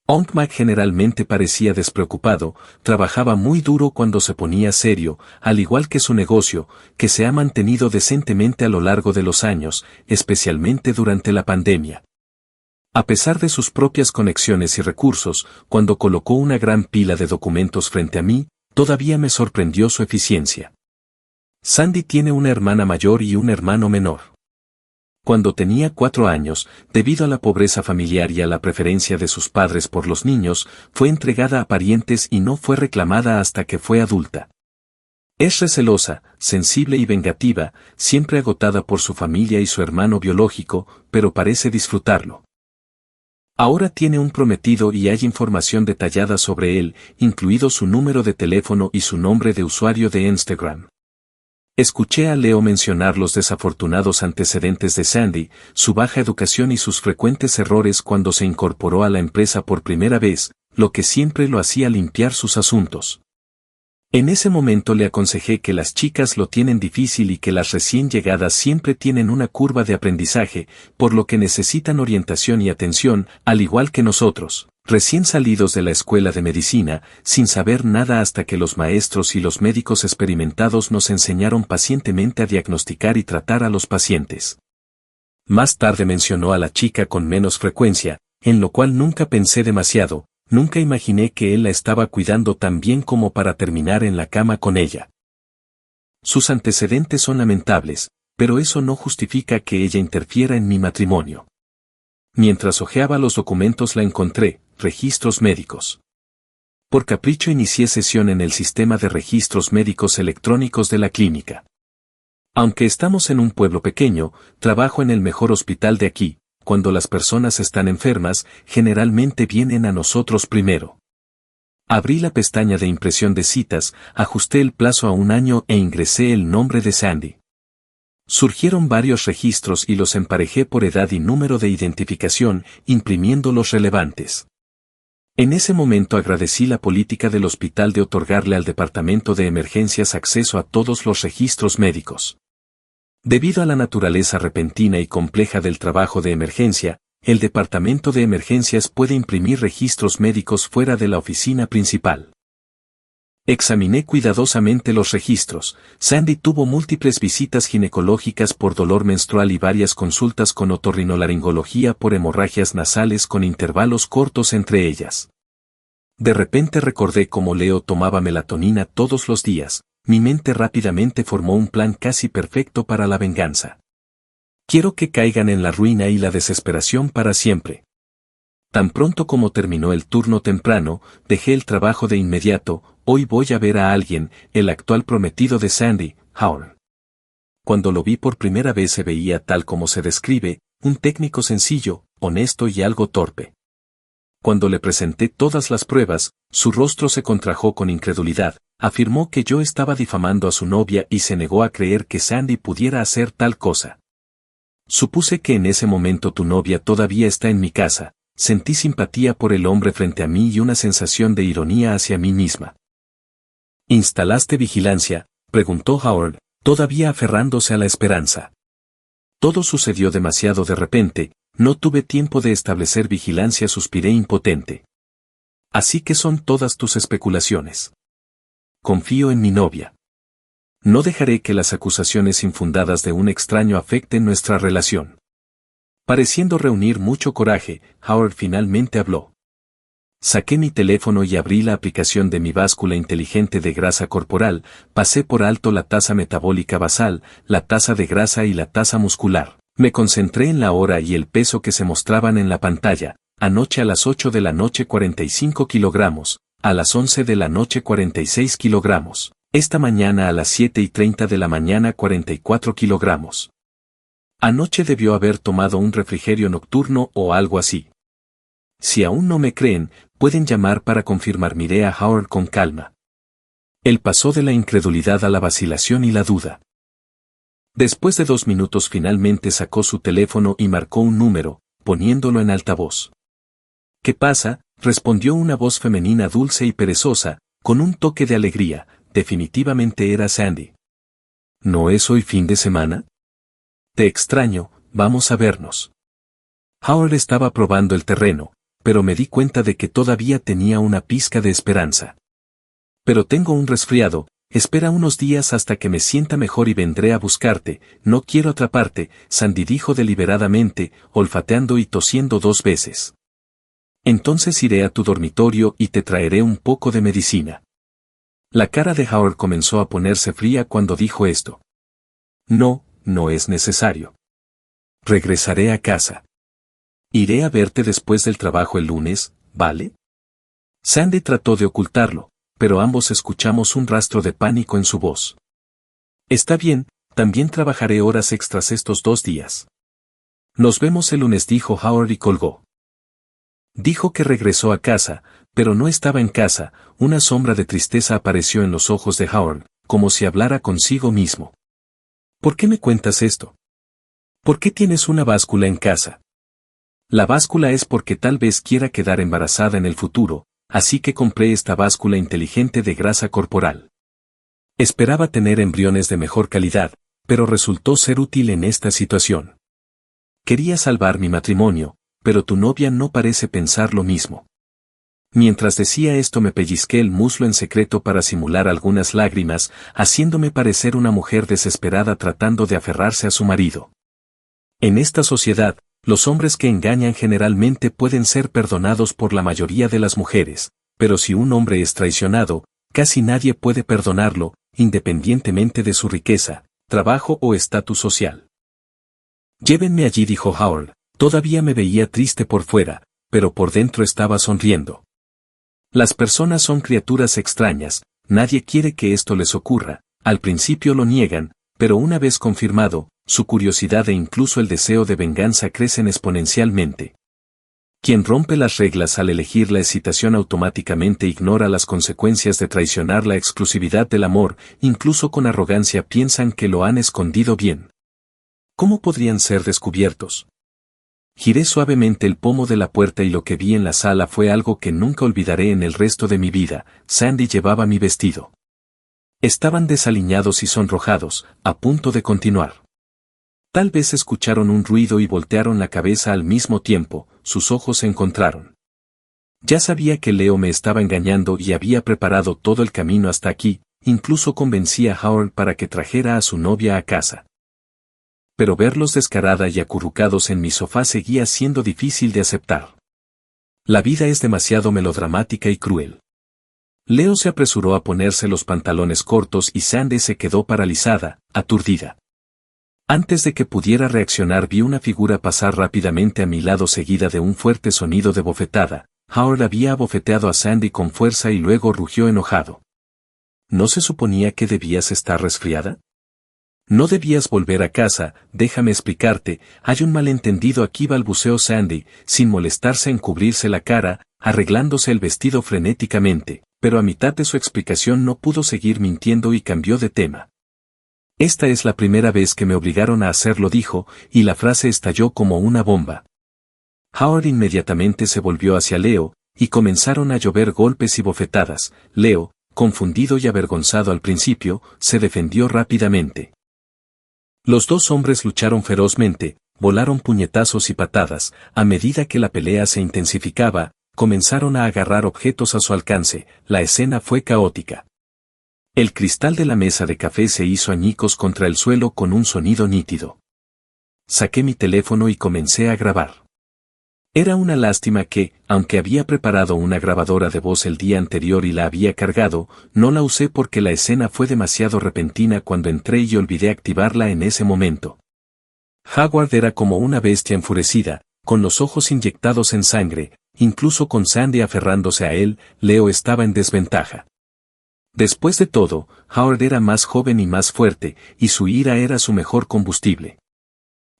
Onk Mac generalmente parecía despreocupado, trabajaba muy duro cuando se ponía serio, al igual que su negocio, que se ha mantenido decentemente a lo largo de los años, especialmente durante la pandemia. A pesar de sus propias conexiones y recursos, cuando colocó una gran pila de documentos frente a mí, todavía me sorprendió su eficiencia. Sandy tiene una hermana mayor y un hermano menor. Cuando tenía 4 años, debido a la pobreza familiar y a la preferencia de sus padres por los niños, fue entregada a parientes y no fue reclamada hasta que fue adulta. Es recelosa, sensible y vengativa, siempre agotada por su familia y su hermano biológico, pero parece disfrutarlo. Ahora tiene un prometido y hay información detallada sobre él, incluido su número de teléfono y su nombre de usuario de Instagram. Escuché a Leo mencionar los desafortunados antecedentes de Sandy, su baja educación y sus frecuentes errores cuando se incorporó a la empresa por primera vez, lo que siempre lo hacía limpiar sus asuntos. En ese momento le aconsejé que las chicas lo tienen difícil y que las recién llegadas siempre tienen una curva de aprendizaje, por lo que necesitan orientación y atención, al igual que nosotros, recién salidos de la escuela de medicina, sin saber nada hasta que los maestros y los médicos experimentados nos enseñaron pacientemente a diagnosticar y tratar a los pacientes. Más tarde mencionó a la chica con menos frecuencia, en lo cual nunca pensé demasiado. Nunca imaginé que él la estaba cuidando tan bien como para terminar en la cama con ella. Sus antecedentes son lamentables, pero eso no justifica que ella interfiera en mi matrimonio. Mientras hojeaba los documentos la encontré, registros médicos. Por capricho inicié sesión en el sistema de registros médicos electrónicos de la clínica. Aunque estamos en un pueblo pequeño, trabajo en el mejor hospital de aquí. Cuando las personas están enfermas, generalmente vienen a nosotros primero. Abrí la pestaña de impresión de citas, ajusté el plazo a 1 año e ingresé el nombre de Sandy. Surgieron varios registros y los emparejé por edad y número de identificación, imprimiendo los relevantes. En ese momento agradecí la política del hospital de otorgarle al departamento de emergencias acceso a todos los registros médicos. Debido a la naturaleza repentina y compleja del trabajo de emergencia, el departamento de emergencias puede imprimir registros médicos fuera de la oficina principal. Examiné cuidadosamente los registros. Sandy tuvo múltiples visitas ginecológicas por dolor menstrual y varias consultas con otorrinolaringología por hemorragias nasales con intervalos cortos entre ellas. De repente recordé cómo Leo tomaba melatonina todos los días. Mi mente rápidamente formó un plan casi perfecto para la venganza. Quiero que caigan en la ruina y la desesperación para siempre. Tan pronto como terminó el turno temprano, dejé el trabajo de inmediato. Hoy voy a ver a alguien, el actual prometido de Sandy, Howard. Cuando lo vi por primera vez se veía tal como se describe, un técnico sencillo, honesto y algo torpe. Cuando le presenté todas las pruebas, su rostro se contrajo con incredulidad. Afirmó que yo estaba difamando a su novia y se negó a creer que Sandy pudiera hacer tal cosa. Supuse que en ese momento tu novia todavía está en mi casa. Sentí simpatía por el hombre frente a mí y una sensación de ironía hacia mí misma. ¿Instalaste vigilancia?, preguntó Howard, todavía aferrándose a la esperanza. Todo sucedió demasiado de repente, no tuve tiempo de establecer vigilancia, suspiré impotente. Así que son todas tus especulaciones. Confío en mi novia. No dejaré que las acusaciones infundadas de un extraño afecten nuestra relación. Pareciendo reunir mucho coraje, Howard finalmente habló. Saqué mi teléfono y abrí la aplicación de mi báscula inteligente de grasa corporal, pasé por alto la tasa metabólica basal, la tasa de grasa y la tasa muscular. Me concentré en la hora y el peso que se mostraban en la pantalla. Anoche a las 8 de la noche 45 kilogramos, a las 11 de la noche 46 kilogramos, esta mañana a las 7:30 de la mañana 44 kilogramos. Anoche debió haber tomado un refrigerio nocturno o algo así. Si aún no me creen, pueden llamar para confirmar. Miré a Howard con calma. Él pasó de la incredulidad a la vacilación y la duda. Después de 2 minutos finalmente sacó su teléfono y marcó un número, poniéndolo en altavoz. ¿Qué pasa?, respondió una voz femenina dulce y perezosa, con un toque de alegría. Definitivamente era Sandy. ¿No es hoy fin de semana? Te extraño, vamos a vernos. Howard estaba probando el terreno, pero me di cuenta de que todavía tenía una pizca de esperanza. Pero tengo un resfriado, espera unos días hasta que me sienta mejor y vendré a buscarte. No quiero atraparte, Sandy dijo deliberadamente, olfateando y tosiendo 2 veces. Entonces iré a tu dormitorio y te traeré un poco de medicina. La cara de Howard comenzó a ponerse fría cuando dijo esto. No, no es necesario. Regresaré a casa. Iré a verte después del trabajo el lunes, ¿vale? Sandy trató de ocultarlo, pero ambos escuchamos un rastro de pánico en su voz. Está bien, también trabajaré horas extras estos 2 días. Nos vemos el lunes, dijo Howard y colgó. Dijo que regresó a casa, pero no estaba en casa. Una sombra de tristeza apareció en los ojos de Howard, como si hablara consigo mismo. ¿Por qué me cuentas esto? ¿Por qué tienes una báscula en casa? La báscula es porque tal vez quiera quedar embarazada en el futuro, así que compré esta báscula inteligente de grasa corporal. Esperaba tener embriones de mejor calidad, pero resultó ser útil en esta situación. Quería salvar mi matrimonio, pero tu novia no parece pensar lo mismo. Mientras decía esto me pellizqué el muslo en secreto para simular algunas lágrimas, haciéndome parecer una mujer desesperada tratando de aferrarse a su marido. En esta sociedad, los hombres que engañan generalmente pueden ser perdonados por la mayoría de las mujeres, pero si un hombre es traicionado, casi nadie puede perdonarlo, independientemente de su riqueza, trabajo o estatus social. Llévenme allí, dijo Howard. Todavía me veía triste por fuera, pero por dentro estaba sonriendo. Las personas son criaturas extrañas, nadie quiere que esto les ocurra, al principio lo niegan, pero una vez confirmado, su curiosidad e incluso el deseo de venganza crecen exponencialmente. Quien rompe las reglas al elegir la excitación automáticamente ignora las consecuencias de traicionar la exclusividad del amor, incluso con arrogancia piensan que lo han escondido bien. ¿Cómo podrían ser descubiertos? Giré suavemente el pomo de la puerta y lo que vi en la sala fue algo que nunca olvidaré en el resto de mi vida. Sandy llevaba mi vestido. Estaban desaliñados y sonrojados, a punto de continuar. Tal vez escucharon un ruido y voltearon la cabeza al mismo tiempo, sus ojos se encontraron. Ya sabía que Leo me estaba engañando y había preparado todo el camino hasta aquí, incluso convencí a Howard para que trajera a su novia a casa. Pero verlos descarada y acurrucados en mi sofá seguía siendo difícil de aceptar. La vida es demasiado melodramática y cruel. Leo se apresuró a ponerse los pantalones cortos y Sandy se quedó paralizada, aturdida. Antes de que pudiera reaccionar vi una figura pasar rápidamente a mi lado seguida de un fuerte sonido de bofetada. Howard había abofeteado a Sandy con fuerza y luego rugió enojado. ¿No se suponía que debías estar resfriada? No debías volver a casa, déjame explicarte, hay un malentendido aquí, balbuceó Sandy, sin molestarse en cubrirse la cara, arreglándose el vestido frenéticamente, pero a mitad de su explicación no pudo seguir mintiendo y cambió de tema. Esta es la primera vez que me obligaron a hacerlo, dijo, y la frase estalló como una bomba. Howard inmediatamente se volvió hacia Leo, y comenzaron a llover golpes y bofetadas. Leo, confundido y avergonzado al principio, se defendió rápidamente. Los 2 hombres lucharon ferozmente, volaron puñetazos y patadas, a medida que la pelea se intensificaba, comenzaron a agarrar objetos a su alcance, la escena fue caótica. El cristal de la mesa de café se hizo añicos contra el suelo con un sonido nítido. Saqué mi teléfono y comencé a grabar. Era una lástima que, aunque había preparado una grabadora de voz el día anterior y la había cargado, no la usé porque la escena fue demasiado repentina cuando entré y olvidé activarla en ese momento. Howard era como una bestia enfurecida, con los ojos inyectados en sangre, incluso con Sandy aferrándose a él, Leo estaba en desventaja. Después de todo, Howard era más joven y más fuerte, y su ira era su mejor combustible.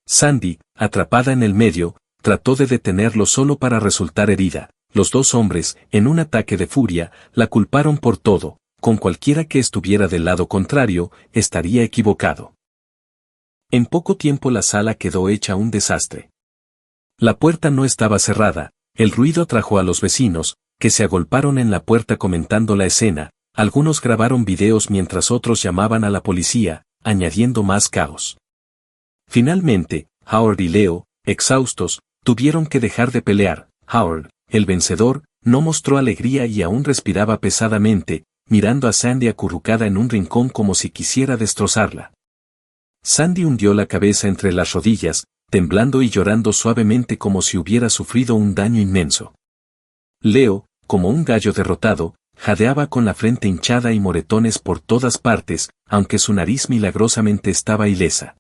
Sandy, atrapada en el medio, trató de detenerlo solo para resultar herida. Los dos hombres, en un ataque de furia, la culparon por todo. Con cualquiera que estuviera del lado contrario, estaría equivocado. En poco tiempo la sala quedó hecha un desastre. La puerta no estaba cerrada, el ruido atrajo a los vecinos, que se agolparon en la puerta comentando la escena, algunos grabaron videos mientras otros llamaban a la policía, añadiendo más caos. Finalmente, Howard y Leo, exhaustos, tuvieron que dejar de pelear. Howard, el vencedor, no mostró alegría y aún respiraba pesadamente, mirando a Sandy acurrucada en un rincón como si quisiera destrozarla. Sandy hundió la cabeza entre las rodillas, temblando y llorando suavemente como si hubiera sufrido un daño inmenso. Leo, como un gallo derrotado, jadeaba con la frente hinchada y moretones por todas partes, aunque su nariz milagrosamente estaba ilesa.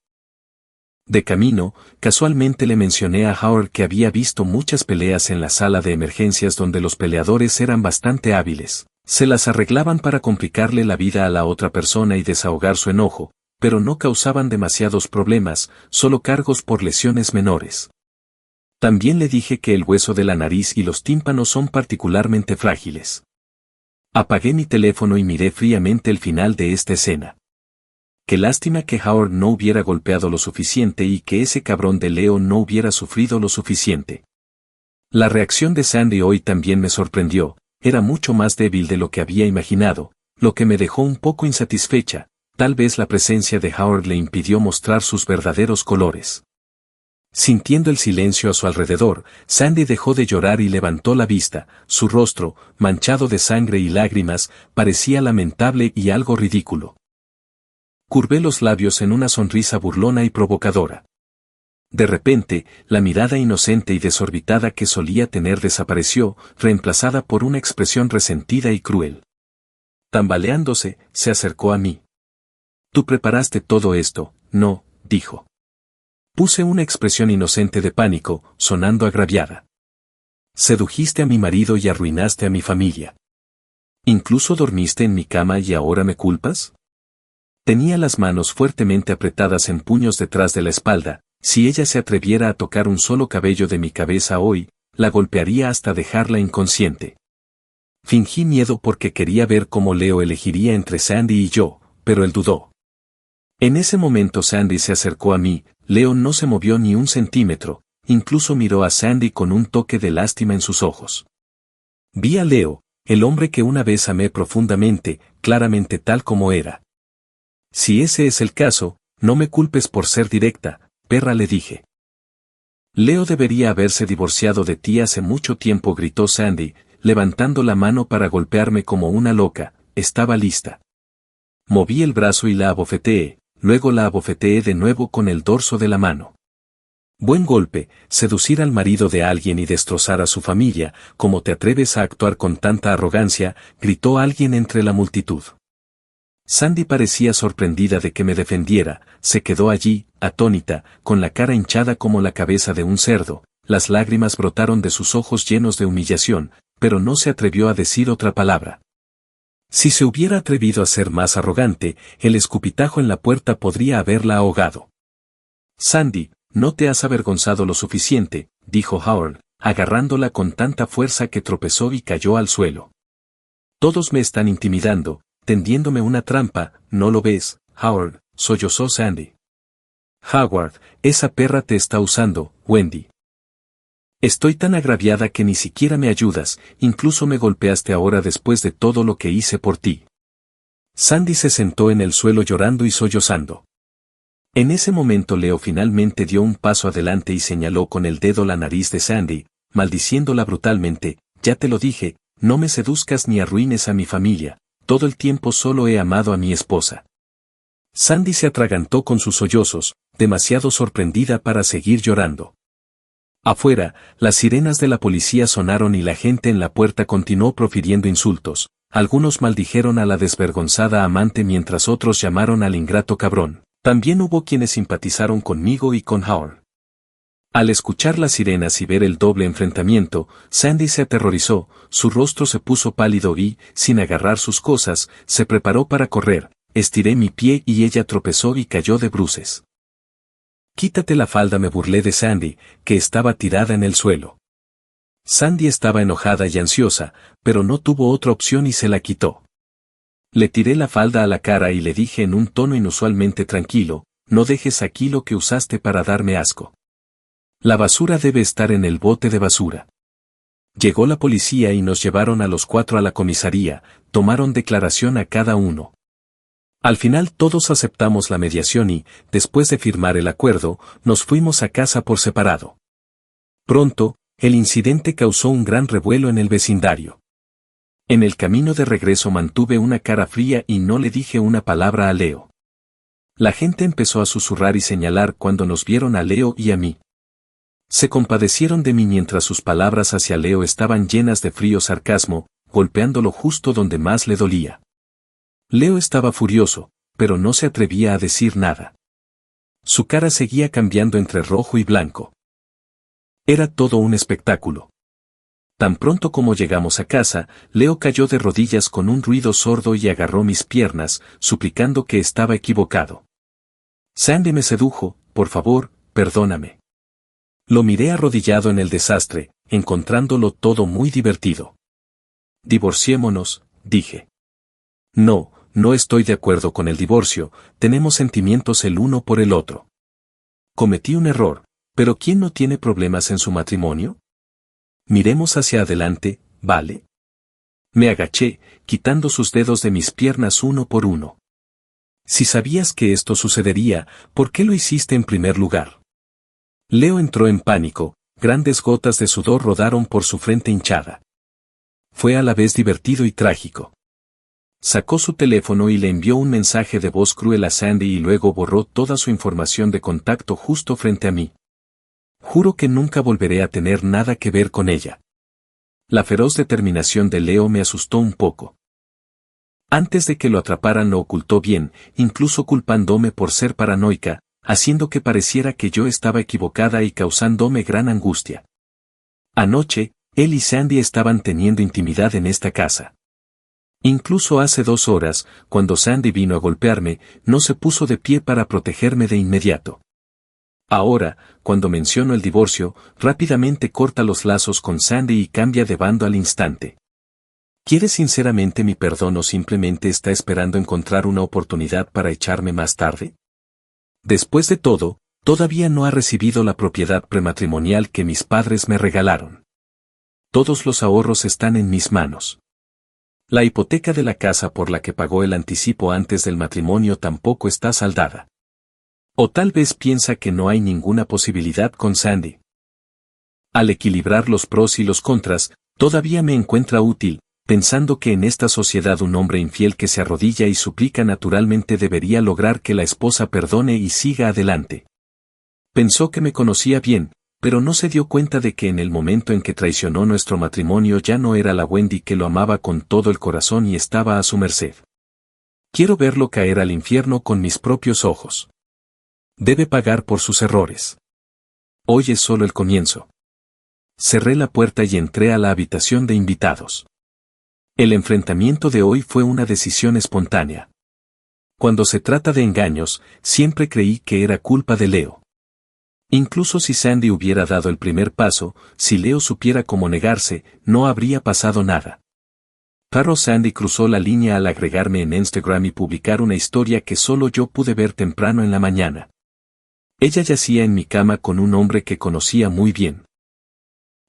De camino, casualmente le mencioné a Howard que había visto muchas peleas en la sala de emergencias donde los peleadores eran bastante hábiles. Se las arreglaban para complicarle la vida a la otra persona y desahogar su enojo, pero no causaban demasiados problemas, solo cargos por lesiones menores. También le dije que el hueso de la nariz y los tímpanos son particularmente frágiles. Apagué mi teléfono y miré fríamente el final de esta escena. Qué lástima que Howard no hubiera golpeado lo suficiente y que ese cabrón de Leo no hubiera sufrido lo suficiente. La reacción de Sandy hoy también me sorprendió. Era mucho más débil de lo que había imaginado, lo que me dejó un poco insatisfecha. Tal vez la presencia de Howard le impidió mostrar sus verdaderos colores. Sintiendo el silencio a su alrededor, Sandy dejó de llorar y levantó la vista. Su rostro, manchado de sangre y lágrimas, parecía lamentable y algo ridículo. Curvé los labios en una sonrisa burlona y provocadora. De repente, la mirada inocente y desorbitada que solía tener desapareció, reemplazada por una expresión resentida y cruel. Tambaleándose, se acercó a mí. «Tú preparaste todo esto, ¿no?», dijo. Puse una expresión inocente de pánico, sonando agraviada. «Sedujiste a mi marido y arruinaste a mi familia. ¿Incluso dormiste en mi cama y ahora me culpas?» Tenía las manos fuertemente apretadas en puños detrás de la espalda. Si ella se atreviera a tocar un solo cabello de mi cabeza hoy, la golpearía hasta dejarla inconsciente. Fingí miedo porque quería ver cómo Leo elegiría entre Sandy y yo, pero él dudó. En ese momento Sandy se acercó a mí, Leo no se movió ni un centímetro, incluso miró a Sandy con un toque de lástima en sus ojos. Vi a Leo, el hombre que una vez amé profundamente, claramente tal como era. Si ese es el caso, no me culpes por ser directa, perra, le dije. Leo debería haberse divorciado de ti hace mucho tiempo, gritó Sandy, levantando la mano para golpearme como una loca. Estaba lista. Moví el brazo y la abofeteé, luego la abofeteé de nuevo con el dorso de la mano. Buen golpe, seducir al marido de alguien y destrozar a su familia. ¿Cómo te atreves a actuar con tanta arrogancia?, gritó alguien entre la multitud. Sandy parecía sorprendida de que me defendiera, se quedó allí, atónita, con la cara hinchada como la cabeza de un cerdo. Las lágrimas brotaron de sus ojos llenos de humillación, pero no se atrevió a decir otra palabra. Si se hubiera atrevido a ser más arrogante, el escupitajo en la puerta podría haberla ahogado. Sandy, no te has avergonzado lo suficiente, dijo Howard, agarrándola con tanta fuerza que tropezó y cayó al suelo. Todos me están intimidando, tendiéndome una trampa, ¿no lo ves, Howard?, sollozó Sandy. Howard, esa perra te está usando, Wendy. Estoy tan agraviada que ni siquiera me ayudas, incluso me golpeaste ahora después de todo lo que hice por ti. Sandy se sentó en el suelo llorando y sollozando. En ese momento Leo finalmente dio un paso adelante y señaló con el dedo la nariz de Sandy, maldiciéndola brutalmente. Ya te lo dije, no me seduzcas ni arruines a mi familia, todo el tiempo solo he amado a mi esposa. Sandy se atragantó con sus sollozos, demasiado sorprendida para seguir llorando. Afuera, las sirenas de la policía sonaron y la gente en la puerta continuó profiriendo insultos. Algunos maldijeron a la desvergonzada amante mientras otros llamaron al ingrato cabrón. También hubo quienes simpatizaron conmigo y con Howard. Al escuchar las sirenas y ver el doble enfrentamiento, Sandy se aterrorizó, su rostro se puso pálido y, sin agarrar sus cosas, se preparó para correr. Estiré mi pie y ella tropezó y cayó de bruces. Quítate la falda, me burlé de Sandy, que estaba tirada en el suelo. Sandy estaba enojada y ansiosa, pero no tuvo otra opción y se la quitó. Le tiré la falda a la cara y le dije en un tono inusualmente tranquilo, no dejes aquí lo que usaste para darme asco. La basura debe estar en el bote de basura. Llegó la policía y nos llevaron a los 4 a la comisaría, tomaron declaración a cada uno. Al final todos aceptamos la mediación y, después de firmar el acuerdo, nos fuimos a casa por separado. Pronto, el incidente causó un gran revuelo en el vecindario. En el camino de regreso mantuve una cara fría y no le dije una palabra a Leo. La gente empezó a susurrar y señalar cuando nos vieron a Leo y a mí. Se compadecieron de mí mientras sus palabras hacia Leo estaban llenas de frío sarcasmo, golpeándolo justo donde más le dolía. Leo estaba furioso, pero no se atrevía a decir nada. Su cara seguía cambiando entre rojo y blanco. Era todo un espectáculo. Tan pronto como llegamos a casa, Leo cayó de rodillas con un ruido sordo y agarró mis piernas, suplicando que estaba equivocado. Sandy me sedujo, por favor, perdóname. Lo miré arrodillado en el desastre, encontrándolo todo muy divertido. Divorciémonos, dije. No, no estoy de acuerdo con el divorcio, tenemos sentimientos el uno por el otro. Cometí un error, pero ¿quién no tiene problemas en su matrimonio? Miremos hacia adelante, ¿vale? Me agaché, quitando sus dedos de mis piernas uno por uno. Si sabías que esto sucedería, ¿por qué lo hiciste en primer lugar? Leo entró en pánico, grandes gotas de sudor rodaron por su frente hinchada. Fue a la vez divertido y trágico. Sacó su teléfono y le envió un mensaje de voz cruel a Sandy y luego borró toda su información de contacto justo frente a mí. Juro que nunca volveré a tener nada que ver con ella. La feroz determinación de Leo me asustó un poco. Antes de que lo atraparan lo ocultó bien, incluso culpándome por ser paranoica, haciendo que pareciera que yo estaba equivocada y causándome gran angustia. Anoche, él y Sandy estaban teniendo intimidad en esta casa. Incluso hace 2 horas, cuando Sandy vino a golpearme, no se puso de pie para protegerme de inmediato. Ahora, cuando menciono el divorcio, rápidamente corta los lazos con Sandy y cambia de bando al instante. ¿Quiere sinceramente mi perdón o simplemente está esperando encontrar una oportunidad para echarme más tarde? Después de todo, todavía no ha recibido la propiedad prematrimonial que mis padres me regalaron. Todos los ahorros están en mis manos. La hipoteca de la casa por la que pagó el anticipo antes del matrimonio tampoco está saldada. O tal vez piensa que no hay ninguna posibilidad con Sandy. Al equilibrar los pros y los contras, todavía me encuentra útil, pensando que en esta sociedad un hombre infiel que se arrodilla y suplica naturalmente debería lograr que la esposa perdone y siga adelante. Pensó que me conocía bien, pero no se dio cuenta de que en el momento en que traicionó nuestro matrimonio ya no era la Wendy que lo amaba con todo el corazón y estaba a su merced. Quiero verlo caer al infierno con mis propios ojos. Debe pagar por sus errores. Hoy es solo el comienzo. Cerré la puerta y entré a la habitación de invitados. El enfrentamiento de hoy fue una decisión espontánea. Cuando se trata de engaños, siempre creí que era culpa de Leo. Incluso si Sandy hubiera dado el primer paso, si Leo supiera cómo negarse, no habría pasado nada. Pero Sandy cruzó la línea al agregarme en Instagram y publicar una historia que solo yo pude ver temprano en la mañana. Ella yacía en mi cama con un hombre que conocía muy bien.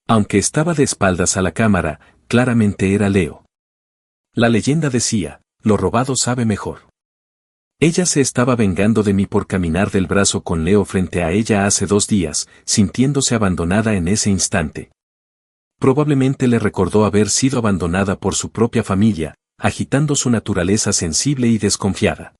Aunque estaba de espaldas a la cámara, claramente era Leo. La leyenda decía, lo robado sabe mejor. Ella se estaba vengando de mí por caminar del brazo con Leo frente a ella hace 2 días, sintiéndose abandonada en ese instante. Probablemente le recordó haber sido abandonada por su propia familia, agitando su naturaleza sensible y desconfiada.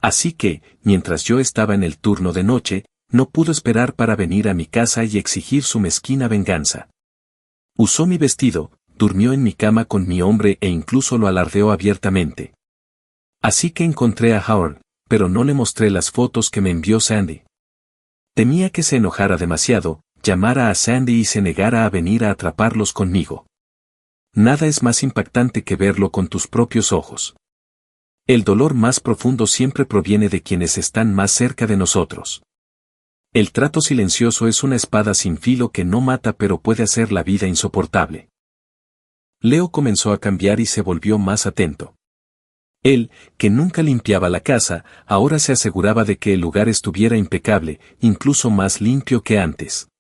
Así que, mientras yo estaba en el turno de noche, no pudo esperar para venir a mi casa y exigir su mezquina venganza. Usó mi vestido, durmió en mi cama con mi hombre e incluso lo alardeó abiertamente. Así que encontré a Howard, pero no le mostré las fotos que me envió Sandy. Temía que se enojara demasiado, llamara a Sandy y se negara a venir a atraparlos conmigo. Nada es más impactante que verlo con tus propios ojos. El dolor más profundo siempre proviene de quienes están más cerca de nosotros. El trato silencioso es una espada sin filo que no mata pero puede hacer la vida insoportable. Leo comenzó a cambiar y se volvió más atento. Él, que nunca limpiaba la casa, ahora se aseguraba de que el lugar estuviera impecable, incluso más limpio que antes.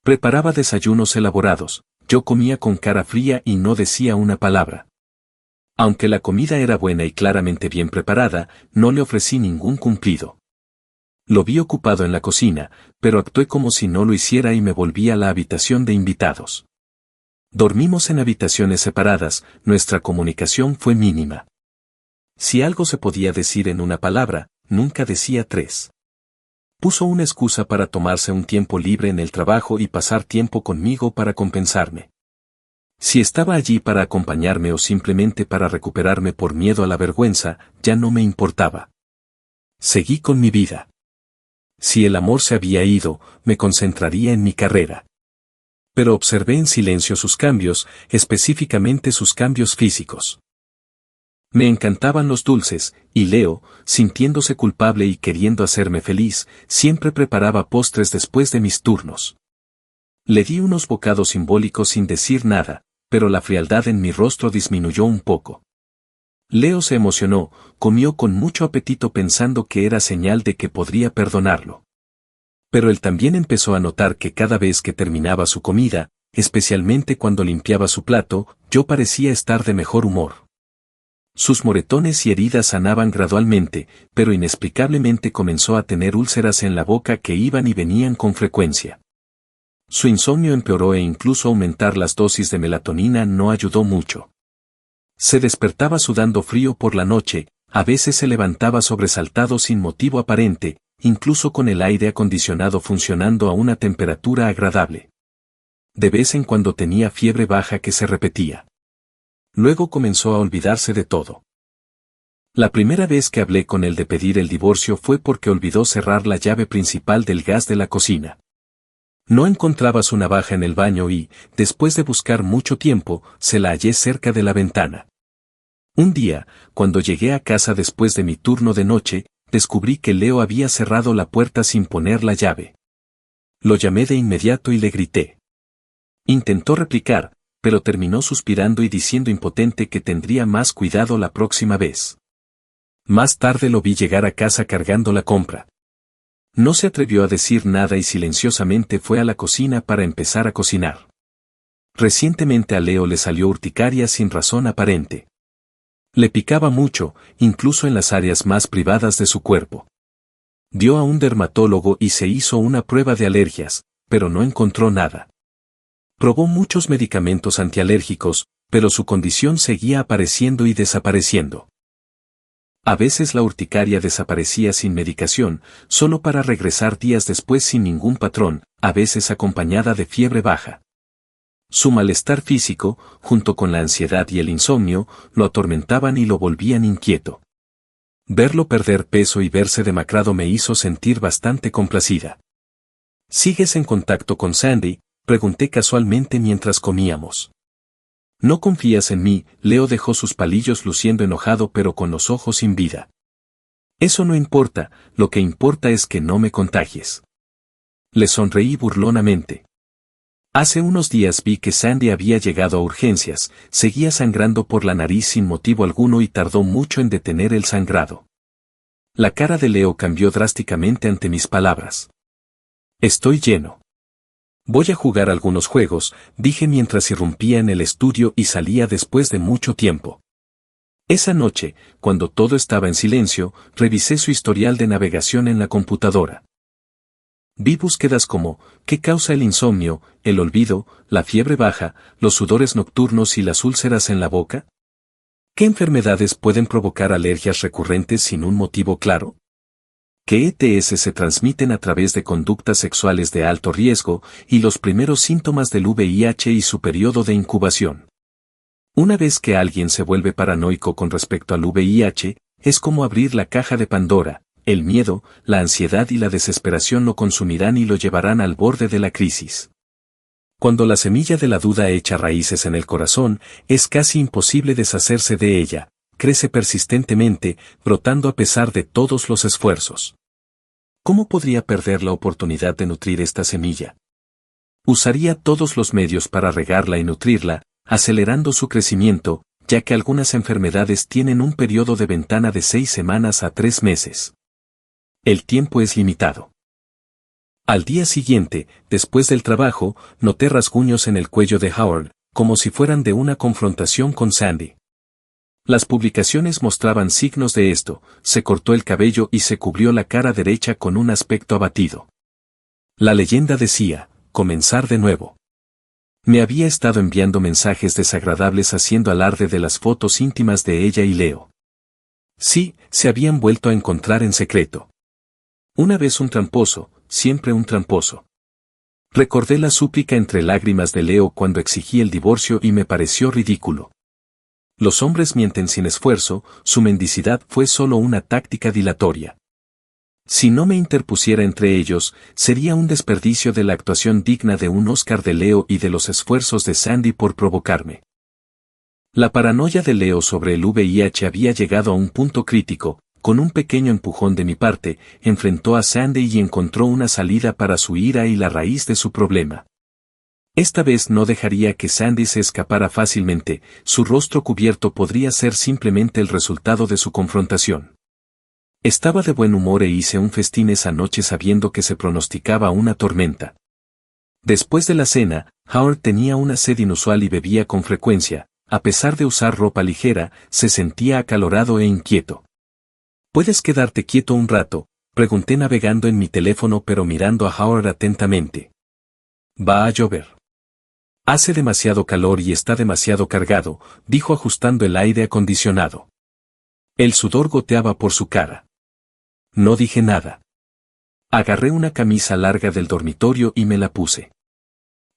Preparaba desayunos elaborados, yo comía con cara fría y no decía una palabra. Aunque la comida era buena y claramente bien preparada, no le ofrecí ningún cumplido. Lo vi ocupado en la cocina, pero actué como si no lo hiciera y me volví a la habitación de invitados. Dormimos en habitaciones separadas, nuestra comunicación fue mínima. Si algo se podía decir en una palabra, nunca decía tres. Puso una excusa para tomarse un tiempo libre en el trabajo y pasar tiempo conmigo para compensarme. Si estaba allí para acompañarme o simplemente para recuperarme por miedo a la vergüenza, ya no me importaba. Seguí con mi vida. Si el amor se había ido, me concentraría en mi carrera. Pero observé en silencio sus cambios, específicamente sus cambios físicos. Me encantaban los dulces, y Leo, sintiéndose culpable y queriendo hacerme feliz, siempre preparaba postres después de mis turnos. Le di unos bocados simbólicos sin decir nada, pero la frialdad en mi rostro disminuyó un poco. Leo se emocionó, comió con mucho apetito pensando que era señal de que podría perdonarlo. Pero él también empezó a notar que cada vez que terminaba su comida, especialmente cuando limpiaba su plato, yo parecía estar de mejor humor. Sus moretones y heridas sanaban gradualmente, pero inexplicablemente comenzó a tener úlceras en la boca que iban y venían con frecuencia. Su insomnio empeoró e incluso aumentar las dosis de melatonina no ayudó mucho. Se despertaba sudando frío por la noche, a veces se levantaba sobresaltado sin motivo aparente, incluso con el aire acondicionado funcionando a una temperatura agradable. De vez en cuando tenía fiebre baja que se repetía. Luego comenzó a olvidarse de todo. La primera vez que hablé con él de pedir el divorcio fue porque olvidó cerrar la llave principal del gas de la cocina. No encontraba su navaja en el baño y, después de buscar mucho tiempo, se la hallé cerca de la ventana. Un día, cuando llegué a casa después de mi turno de noche, descubrí que Leo había cerrado la puerta sin poner la llave. Lo llamé de inmediato y le grité. Intentó replicar, pero terminó suspirando y diciendo impotente que tendría más cuidado la próxima vez. Más tarde lo vi llegar a casa cargando la compra. No se atrevió a decir nada y silenciosamente fue a la cocina para empezar a cocinar. Recientemente a Leo le salió urticaria sin razón aparente. Le picaba mucho, incluso en las áreas más privadas de su cuerpo. Dio a un dermatólogo y se hizo una prueba de alergias, pero no encontró nada. Probó muchos medicamentos antialérgicos, pero su condición seguía apareciendo y desapareciendo. A veces la urticaria desaparecía sin medicación, solo para regresar días después sin ningún patrón, a veces acompañada de fiebre baja. Su malestar físico, junto con la ansiedad y el insomnio, lo atormentaban y lo volvían inquieto. Verlo perder peso y verse demacrado me hizo sentir bastante complacida. ¿Sigues en contacto con Sandy?, pregunté casualmente mientras comíamos. ¿No confías en mí? Leo dejó sus palillos luciendo enojado pero con los ojos sin vida. Eso no importa, lo que importa es que no me contagies. Le sonreí burlonamente. Hace unos días vi que Sandy había llegado a urgencias, seguía sangrando por la nariz sin motivo alguno y tardó mucho en detener el sangrado. La cara de Leo cambió drásticamente ante mis palabras. Estoy lleno. Voy a jugar algunos juegos, dije mientras irrumpía en el estudio y salía después de mucho tiempo. Esa noche, cuando todo estaba en silencio, revisé su historial de navegación en la computadora. Vi búsquedas como, ¿qué causa el insomnio, el olvido, la fiebre baja, los sudores nocturnos y las úlceras en la boca? ¿Qué enfermedades pueden provocar alergias recurrentes sin un motivo claro? ¿Qué ETS se transmiten a través de conductas sexuales de alto riesgo y los primeros síntomas del VIH y su periodo de incubación? Una vez que alguien se vuelve paranoico con respecto al VIH, es como abrir la caja de Pandora, el miedo, la ansiedad y la desesperación lo consumirán y lo llevarán al borde de la crisis. Cuando la semilla de la duda echa raíces en el corazón, es casi imposible deshacerse de ella. Crece persistentemente, brotando a pesar de todos los esfuerzos. ¿Cómo podría perder la oportunidad de nutrir esta semilla? Usaría todos los medios para regarla y nutrirla, acelerando su crecimiento, ya que algunas enfermedades tienen un periodo de ventana de 6 semanas a 3 meses. El tiempo es limitado. Al día siguiente, después del trabajo, noté rasguños en el cuello de Howard, como si fueran de una confrontación con Sandy. Las publicaciones mostraban signos de esto, se cortó el cabello y se cubrió la cara derecha con un aspecto abatido. La leyenda decía, comenzar de nuevo. Me había estado enviando mensajes desagradables haciendo alarde de las fotos íntimas de ella y Leo. Sí, se habían vuelto a encontrar en secreto. Una vez un tramposo, siempre un tramposo. Recordé la súplica entre lágrimas de Leo cuando exigí el divorcio y me pareció ridículo. Los hombres mienten sin esfuerzo, su mendicidad fue solo una táctica dilatoria. Si no me interpusiera entre ellos, sería un desperdicio de la actuación digna de un Oscar de Leo y de los esfuerzos de Sandy por provocarme. La paranoia de Leo sobre el VIH había llegado a un punto crítico. Con un pequeño empujón de mi parte, enfrentó a Sandy y encontró una salida para su ira y la raíz de su problema. Esta vez no dejaría que Sandy se escapara fácilmente, su rostro cubierto podría ser simplemente el resultado de su confrontación. Estaba de buen humor e hice un festín esa noche sabiendo que se pronosticaba una tormenta. Después de la cena, Howard tenía una sed inusual y bebía con frecuencia, a pesar de usar ropa ligera, se sentía acalorado e inquieto. ¿Puedes quedarte quieto un rato?, pregunté navegando en mi teléfono pero mirando a Howard atentamente. Va a llover. Hace demasiado calor y está demasiado cargado, dijo ajustando el aire acondicionado. El sudor goteaba por su cara. No dije nada. Agarré una camisa larga del dormitorio y me la puse.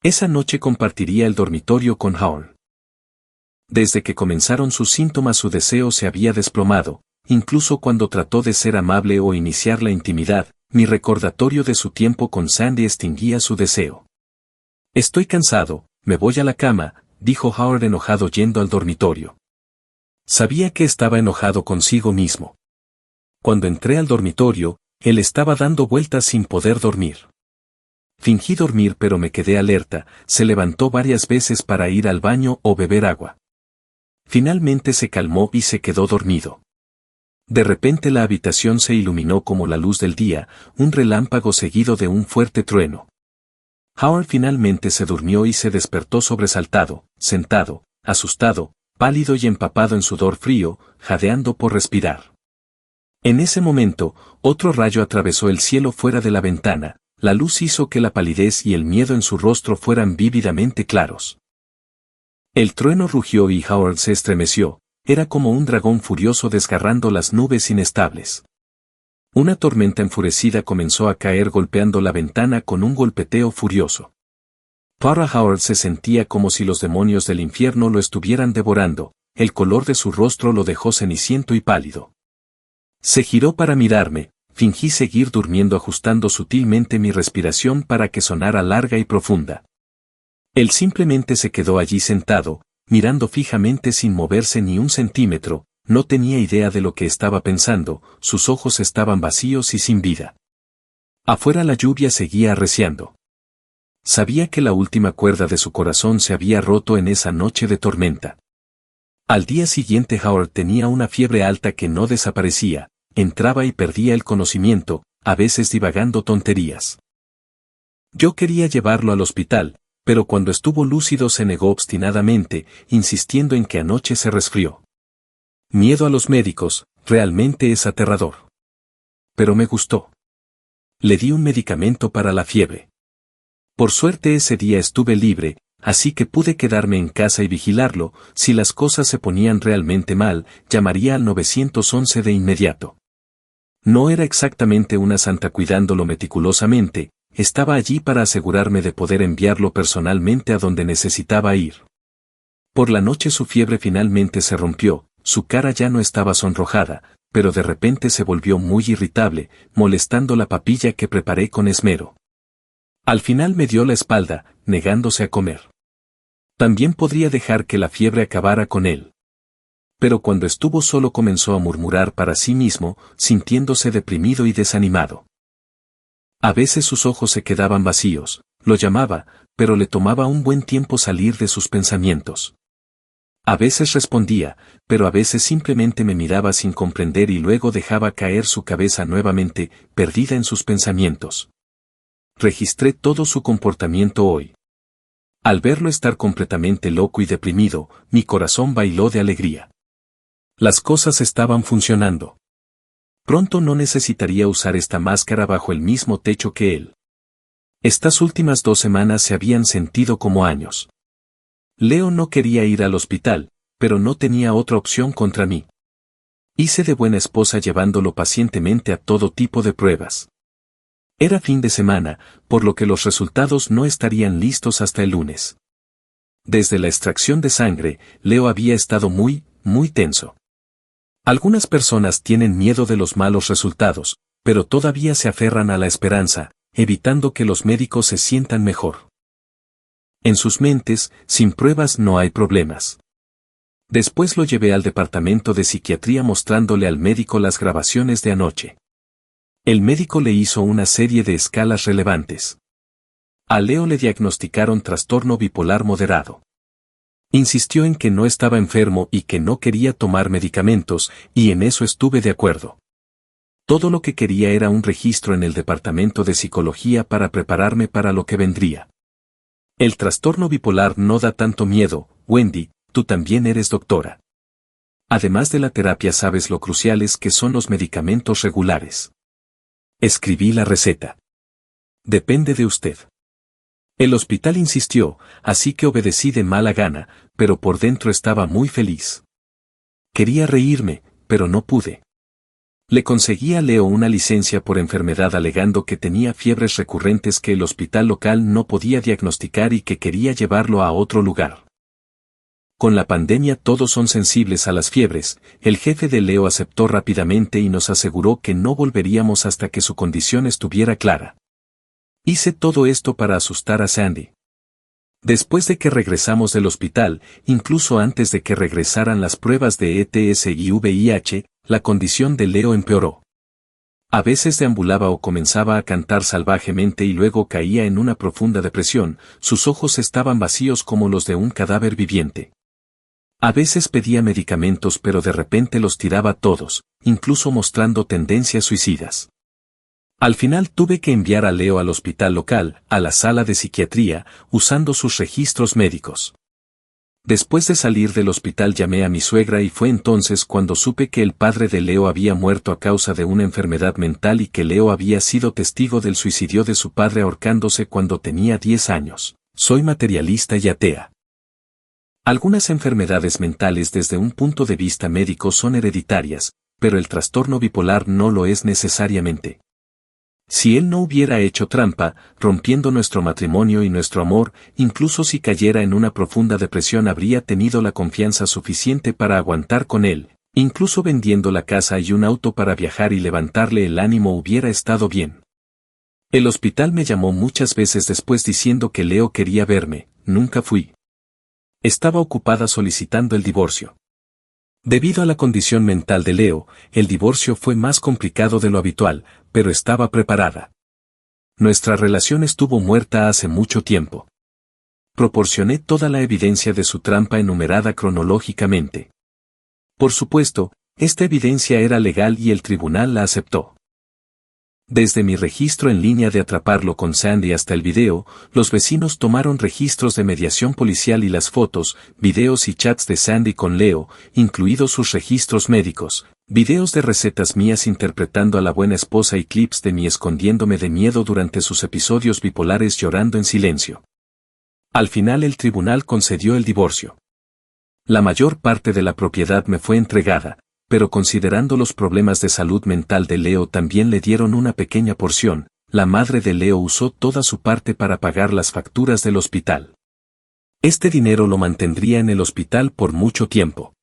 Esa noche compartiría el dormitorio con Howard. Desde que comenzaron sus síntomas su deseo se había desplomado. Incluso cuando trató de ser amable o iniciar la intimidad, mi recordatorio de su tiempo con Sandy extinguía su deseo. Estoy cansado, me voy a la cama, dijo Howard enojado yendo al dormitorio. Sabía que estaba enojado consigo mismo. Cuando entré al dormitorio, él estaba dando vueltas sin poder dormir. Fingí dormir pero me quedé alerta, se levantó varias veces para ir al baño o beber agua. Finalmente se calmó y se quedó dormido. De repente la habitación se iluminó como la luz del día, un relámpago seguido de un fuerte trueno. Howard finalmente se durmió y se despertó sobresaltado, sentado, asustado, pálido y empapado en sudor frío, jadeando por respirar. En ese momento, otro rayo atravesó el cielo fuera de la ventana, la luz hizo que la palidez y el miedo en su rostro fueran vívidamente claros. El trueno rugió y Howard se estremeció. Era como un dragón furioso desgarrando las nubes inestables. Una tormenta enfurecida comenzó a caer golpeando la ventana con un golpeteo furioso. Para Howard se sentía como si los demonios del infierno lo estuvieran devorando, el color de su rostro lo dejó ceniciento y pálido. Se giró para mirarme, fingí seguir durmiendo ajustando sutilmente mi respiración para que sonara larga y profunda. Él simplemente se quedó allí sentado, mirando fijamente sin moverse ni un centímetro, no tenía idea de lo que estaba pensando, sus ojos estaban vacíos y sin vida. Afuera la lluvia seguía arreciando. Sabía que la última cuerda de su corazón se había roto en esa noche de tormenta. Al día siguiente Howard tenía una fiebre alta que no desaparecía, entraba y perdía el conocimiento, a veces divagando tonterías. Yo quería llevarlo al hospital, pero cuando estuvo lúcido se negó obstinadamente, insistiendo en que anoche se resfrió. Miedo a los médicos, realmente es aterrador. Pero me gustó. Le di un medicamento para la fiebre. Por suerte ese día estuve libre, así que pude quedarme en casa y vigilarlo, si las cosas se ponían realmente mal, llamaría al 911 de inmediato. No era exactamente una santa cuidándolo meticulosamente, estaba allí para asegurarme de poder enviarlo personalmente a donde necesitaba ir. Por la noche su fiebre finalmente se rompió, su cara ya no estaba sonrojada, pero de repente se volvió muy irritable, molestando la papilla que preparé con esmero. Al final me dio la espalda, negándose a comer. También podría dejar que la fiebre acabara con él. Pero cuando estuvo solo comenzó a murmurar para sí mismo, sintiéndose deprimido y desanimado. A veces sus ojos se quedaban vacíos, lo llamaba, pero le tomaba un buen tiempo salir de sus pensamientos. A veces respondía, pero a veces simplemente me miraba sin comprender y luego dejaba caer su cabeza nuevamente, perdida en sus pensamientos. Registré todo su comportamiento hoy. Al verlo estar completamente loco y deprimido, mi corazón bailó de alegría. Las cosas estaban funcionando. Pronto no necesitaría usar esta máscara bajo el mismo techo que él. Estas últimas 2 semanas se habían sentido como años. Leo no quería ir al hospital, pero no tenía otra opción contra mí. Hice de buena esposa llevándolo pacientemente a todo tipo de pruebas. Era fin de semana, por lo que los resultados no estarían listos hasta el lunes. Desde la extracción de sangre, Leo había estado muy tenso. Algunas personas tienen miedo de los malos resultados, pero todavía se aferran a la esperanza, evitando que los médicos se sientan mejor. En sus mentes, sin pruebas no hay problemas. Después lo llevé al departamento de psiquiatría mostrándole al médico las grabaciones de anoche. El médico le hizo una serie de escalas relevantes. A Leo le diagnosticaron trastorno bipolar moderado. Insistió en que no estaba enfermo y que no quería tomar medicamentos, y en eso estuve de acuerdo. Todo lo que quería era un registro en el departamento de psicología para prepararme para lo que vendría. El trastorno bipolar no da tanto miedo, Wendy, tú también eres doctora. Además de la terapia sabes lo cruciales que son los medicamentos regulares. Escribí la receta. Depende de usted. El hospital insistió, así que obedecí de mala gana, pero por dentro estaba muy feliz. Quería reírme, pero no pude. Le conseguí a Leo una licencia por enfermedad alegando que tenía fiebres recurrentes que el hospital local no podía diagnosticar y que quería llevarlo a otro lugar. Con la pandemia todos son sensibles a las fiebres, el jefe de Leo aceptó rápidamente y nos aseguró que no volveríamos hasta que su condición estuviera clara. Hice todo esto para asustar a Sandy. Después de que regresamos del hospital, incluso antes de que regresaran las pruebas de ETS y VIH, la condición de Leo empeoró. A veces deambulaba o comenzaba a cantar salvajemente y luego caía en una profunda depresión, sus ojos estaban vacíos como los de un cadáver viviente. A veces pedía medicamentos pero de repente los tiraba todos, incluso mostrando tendencias suicidas. Al final tuve que enviar a Leo al hospital local, a la sala de psiquiatría, usando sus registros médicos. Después de salir del hospital llamé a mi suegra y fue entonces cuando supe que el padre de Leo había muerto a causa de una enfermedad mental y que Leo había sido testigo del suicidio de su padre ahorcándose cuando tenía 10 años. Soy materialista y atea. Algunas enfermedades mentales desde un punto de vista médico son hereditarias, pero el trastorno bipolar no lo es necesariamente. Si él no hubiera hecho trampa, rompiendo nuestro matrimonio y nuestro amor, incluso si cayera en una profunda depresión habría tenido la confianza suficiente para aguantar con él, incluso vendiendo la casa y un auto para viajar y levantarle el ánimo hubiera estado bien. El hospital me llamó muchas veces después diciendo que Leo quería verme, nunca fui. Estaba ocupada solicitando el divorcio. Debido a la condición mental de Leo, el divorcio fue más complicado de lo habitual, pero estaba preparada. Nuestra relación estuvo muerta hace mucho tiempo. Proporcioné toda la evidencia de su trampa enumerada cronológicamente. Por supuesto, esta evidencia era legal y el tribunal la aceptó. Desde mi registro en línea de atraparlo con Sandy hasta el video, los vecinos tomaron registros de mediación policial y las fotos, videos y chats de Sandy con Leo, incluidos sus registros médicos, videos de recetas mías interpretando a la buena esposa y clips de mí escondiéndome de miedo durante sus episodios bipolares llorando en silencio. Al final el tribunal concedió el divorcio. La mayor parte de la propiedad me fue entregada, pero considerando los problemas de salud mental de Leo también le dieron una pequeña porción. La madre de Leo usó toda su parte para pagar las facturas del hospital. Este dinero lo mantendría en el hospital por mucho tiempo.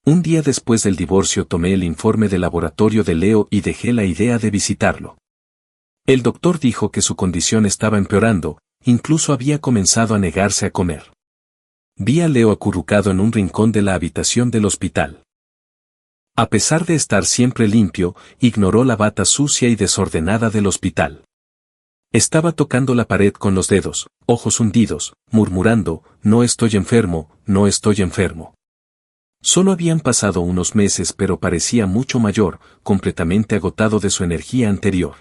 Un día después del divorcio tomé el informe de laboratorio de Leo y dejé la idea de visitarlo. El doctor dijo que su condición estaba empeorando, incluso había comenzado a negarse a comer. Vi a Leo acurrucado en un rincón de la habitación del hospital. A pesar de estar siempre limpio, ignoró la bata sucia y desordenada del hospital. Estaba tocando la pared con los dedos, ojos hundidos, murmurando, no estoy enfermo, no estoy enfermo. Solo habían pasado unos meses pero parecía mucho mayor, completamente agotado de su energía anterior.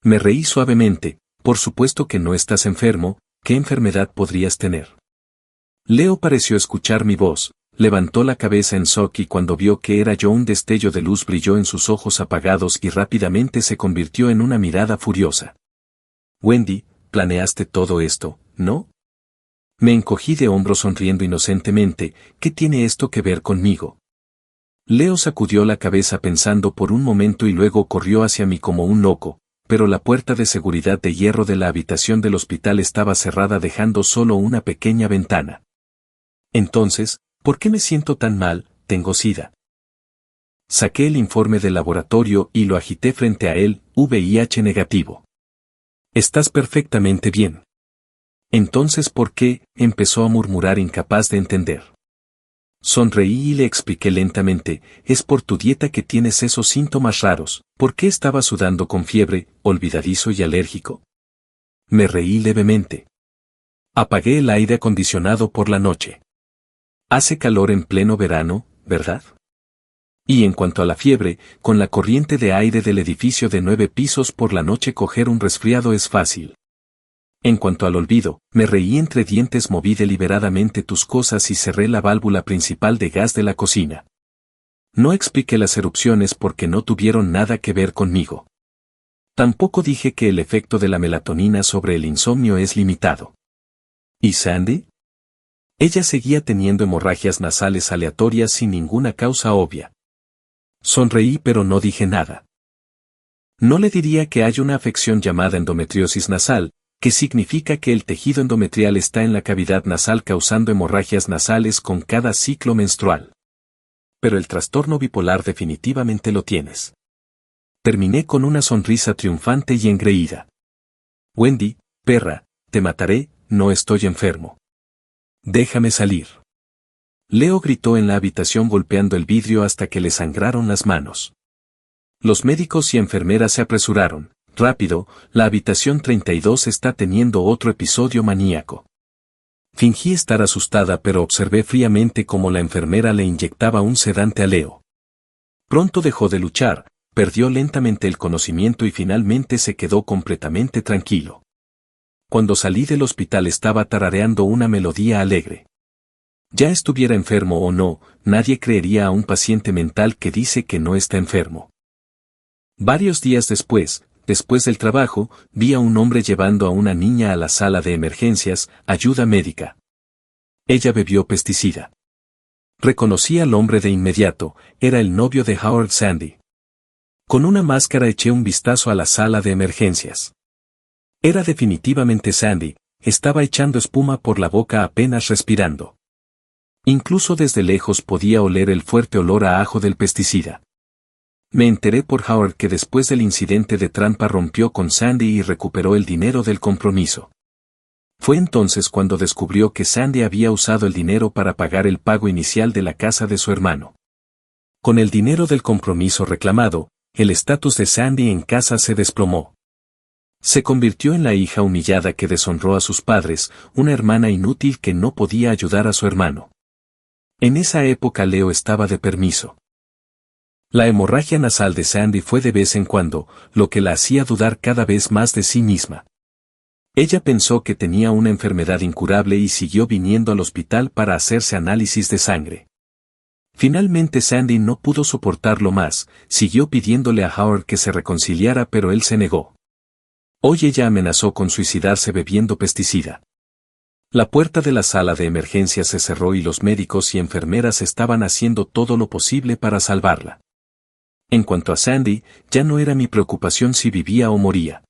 Me reí suavemente, por supuesto que no estás enfermo, ¿qué enfermedad podrías tener? Leo pareció escuchar mi voz, levantó la cabeza en shock y cuando vio que era yo un destello de luz brilló en sus ojos apagados y rápidamente se convirtió en una mirada furiosa. Wendy, planeaste todo esto, ¿no? Me encogí de hombros sonriendo inocentemente, ¿qué tiene esto que ver conmigo? Leo sacudió la cabeza pensando por un momento y luego corrió hacia mí como un loco, pero la puerta de seguridad de hierro de la habitación del hospital estaba cerrada dejando solo una pequeña ventana. Entonces, ¿por qué me siento tan mal? Tengo SIDA. Saqué el informe del laboratorio y lo agité frente a él, VIH negativo. Estás perfectamente bien. Entonces, ¿por qué? Empezó a murmurar incapaz de entender. Sonreí y le expliqué lentamente, es por tu dieta que tienes esos síntomas raros, ¿por qué estaba sudando con fiebre, olvidadizo y alérgico? Me reí levemente. Apagué el aire acondicionado por la noche. Hace calor en pleno verano, ¿verdad? Y en cuanto a la fiebre, con la corriente de aire del edificio de 9 pisos por la noche coger un resfriado es fácil. En cuanto al olvido, me reí entre dientes, moví deliberadamente tus cosas y cerré la válvula principal de gas de la cocina. No expliqué las erupciones porque no tuvieron nada que ver conmigo. Tampoco dije que el efecto de la melatonina sobre el insomnio es limitado. ¿Y Sandy? Ella seguía teniendo hemorragias nasales aleatorias sin ninguna causa obvia. Sonreí pero no dije nada. No le diría que hay una afección llamada endometriosis nasal, que significa que el tejido endometrial está en la cavidad nasal causando hemorragias nasales con cada ciclo menstrual. Pero el trastorno bipolar definitivamente lo tienes. Terminé con una sonrisa triunfante y engreída. Wendy, perra, te mataré, no estoy enfermo. Déjame salir. Leo gritó en la habitación golpeando el vidrio hasta que le sangraron las manos. Los médicos y enfermeras se apresuraron. Rápido, la habitación 32 está teniendo otro episodio maníaco. Fingí estar asustada pero observé fríamente cómo la enfermera le inyectaba un sedante a Leo. Pronto dejó de luchar, perdió lentamente el conocimiento y finalmente se quedó completamente tranquilo. Cuando salí del hospital estaba tarareando una melodía alegre. Ya estuviera enfermo o no, nadie creería a un paciente mental que dice que no está enfermo. Varios días después del trabajo, vi a un hombre llevando a una niña a la sala de emergencias, ayuda médica. Ella bebió pesticida. Reconocí al hombre de inmediato, era el novio de Howard Sandy. Con una máscara eché un vistazo a la sala de emergencias. Era definitivamente Sandy, estaba echando espuma por la boca apenas respirando. Incluso desde lejos podía oler el fuerte olor a ajo del pesticida. Me enteré por Howard que después del incidente de trampa rompió con Sandy y recuperó el dinero del compromiso. Fue entonces cuando descubrió que Sandy había usado el dinero para pagar el pago inicial de la casa de su hermano. Con el dinero del compromiso reclamado, el estatus de Sandy en casa se desplomó. Se convirtió en la hija humillada que deshonró a sus padres, una hermana inútil que no podía ayudar a su hermano. En esa época Leo estaba de permiso. La hemorragia nasal de Sandy fue de vez en cuando, lo que la hacía dudar cada vez más de sí misma. Ella pensó que tenía una enfermedad incurable y siguió viniendo al hospital para hacerse análisis de sangre. Finalmente Sandy no pudo soportarlo más, siguió pidiéndole a Howard que se reconciliara pero él se negó. Hoy ella amenazó con suicidarse bebiendo pesticida. La puerta de la sala de emergencias se cerró y los médicos y enfermeras estaban haciendo todo lo posible para salvarla. En cuanto a Sandy, ya no era mi preocupación si vivía o moría.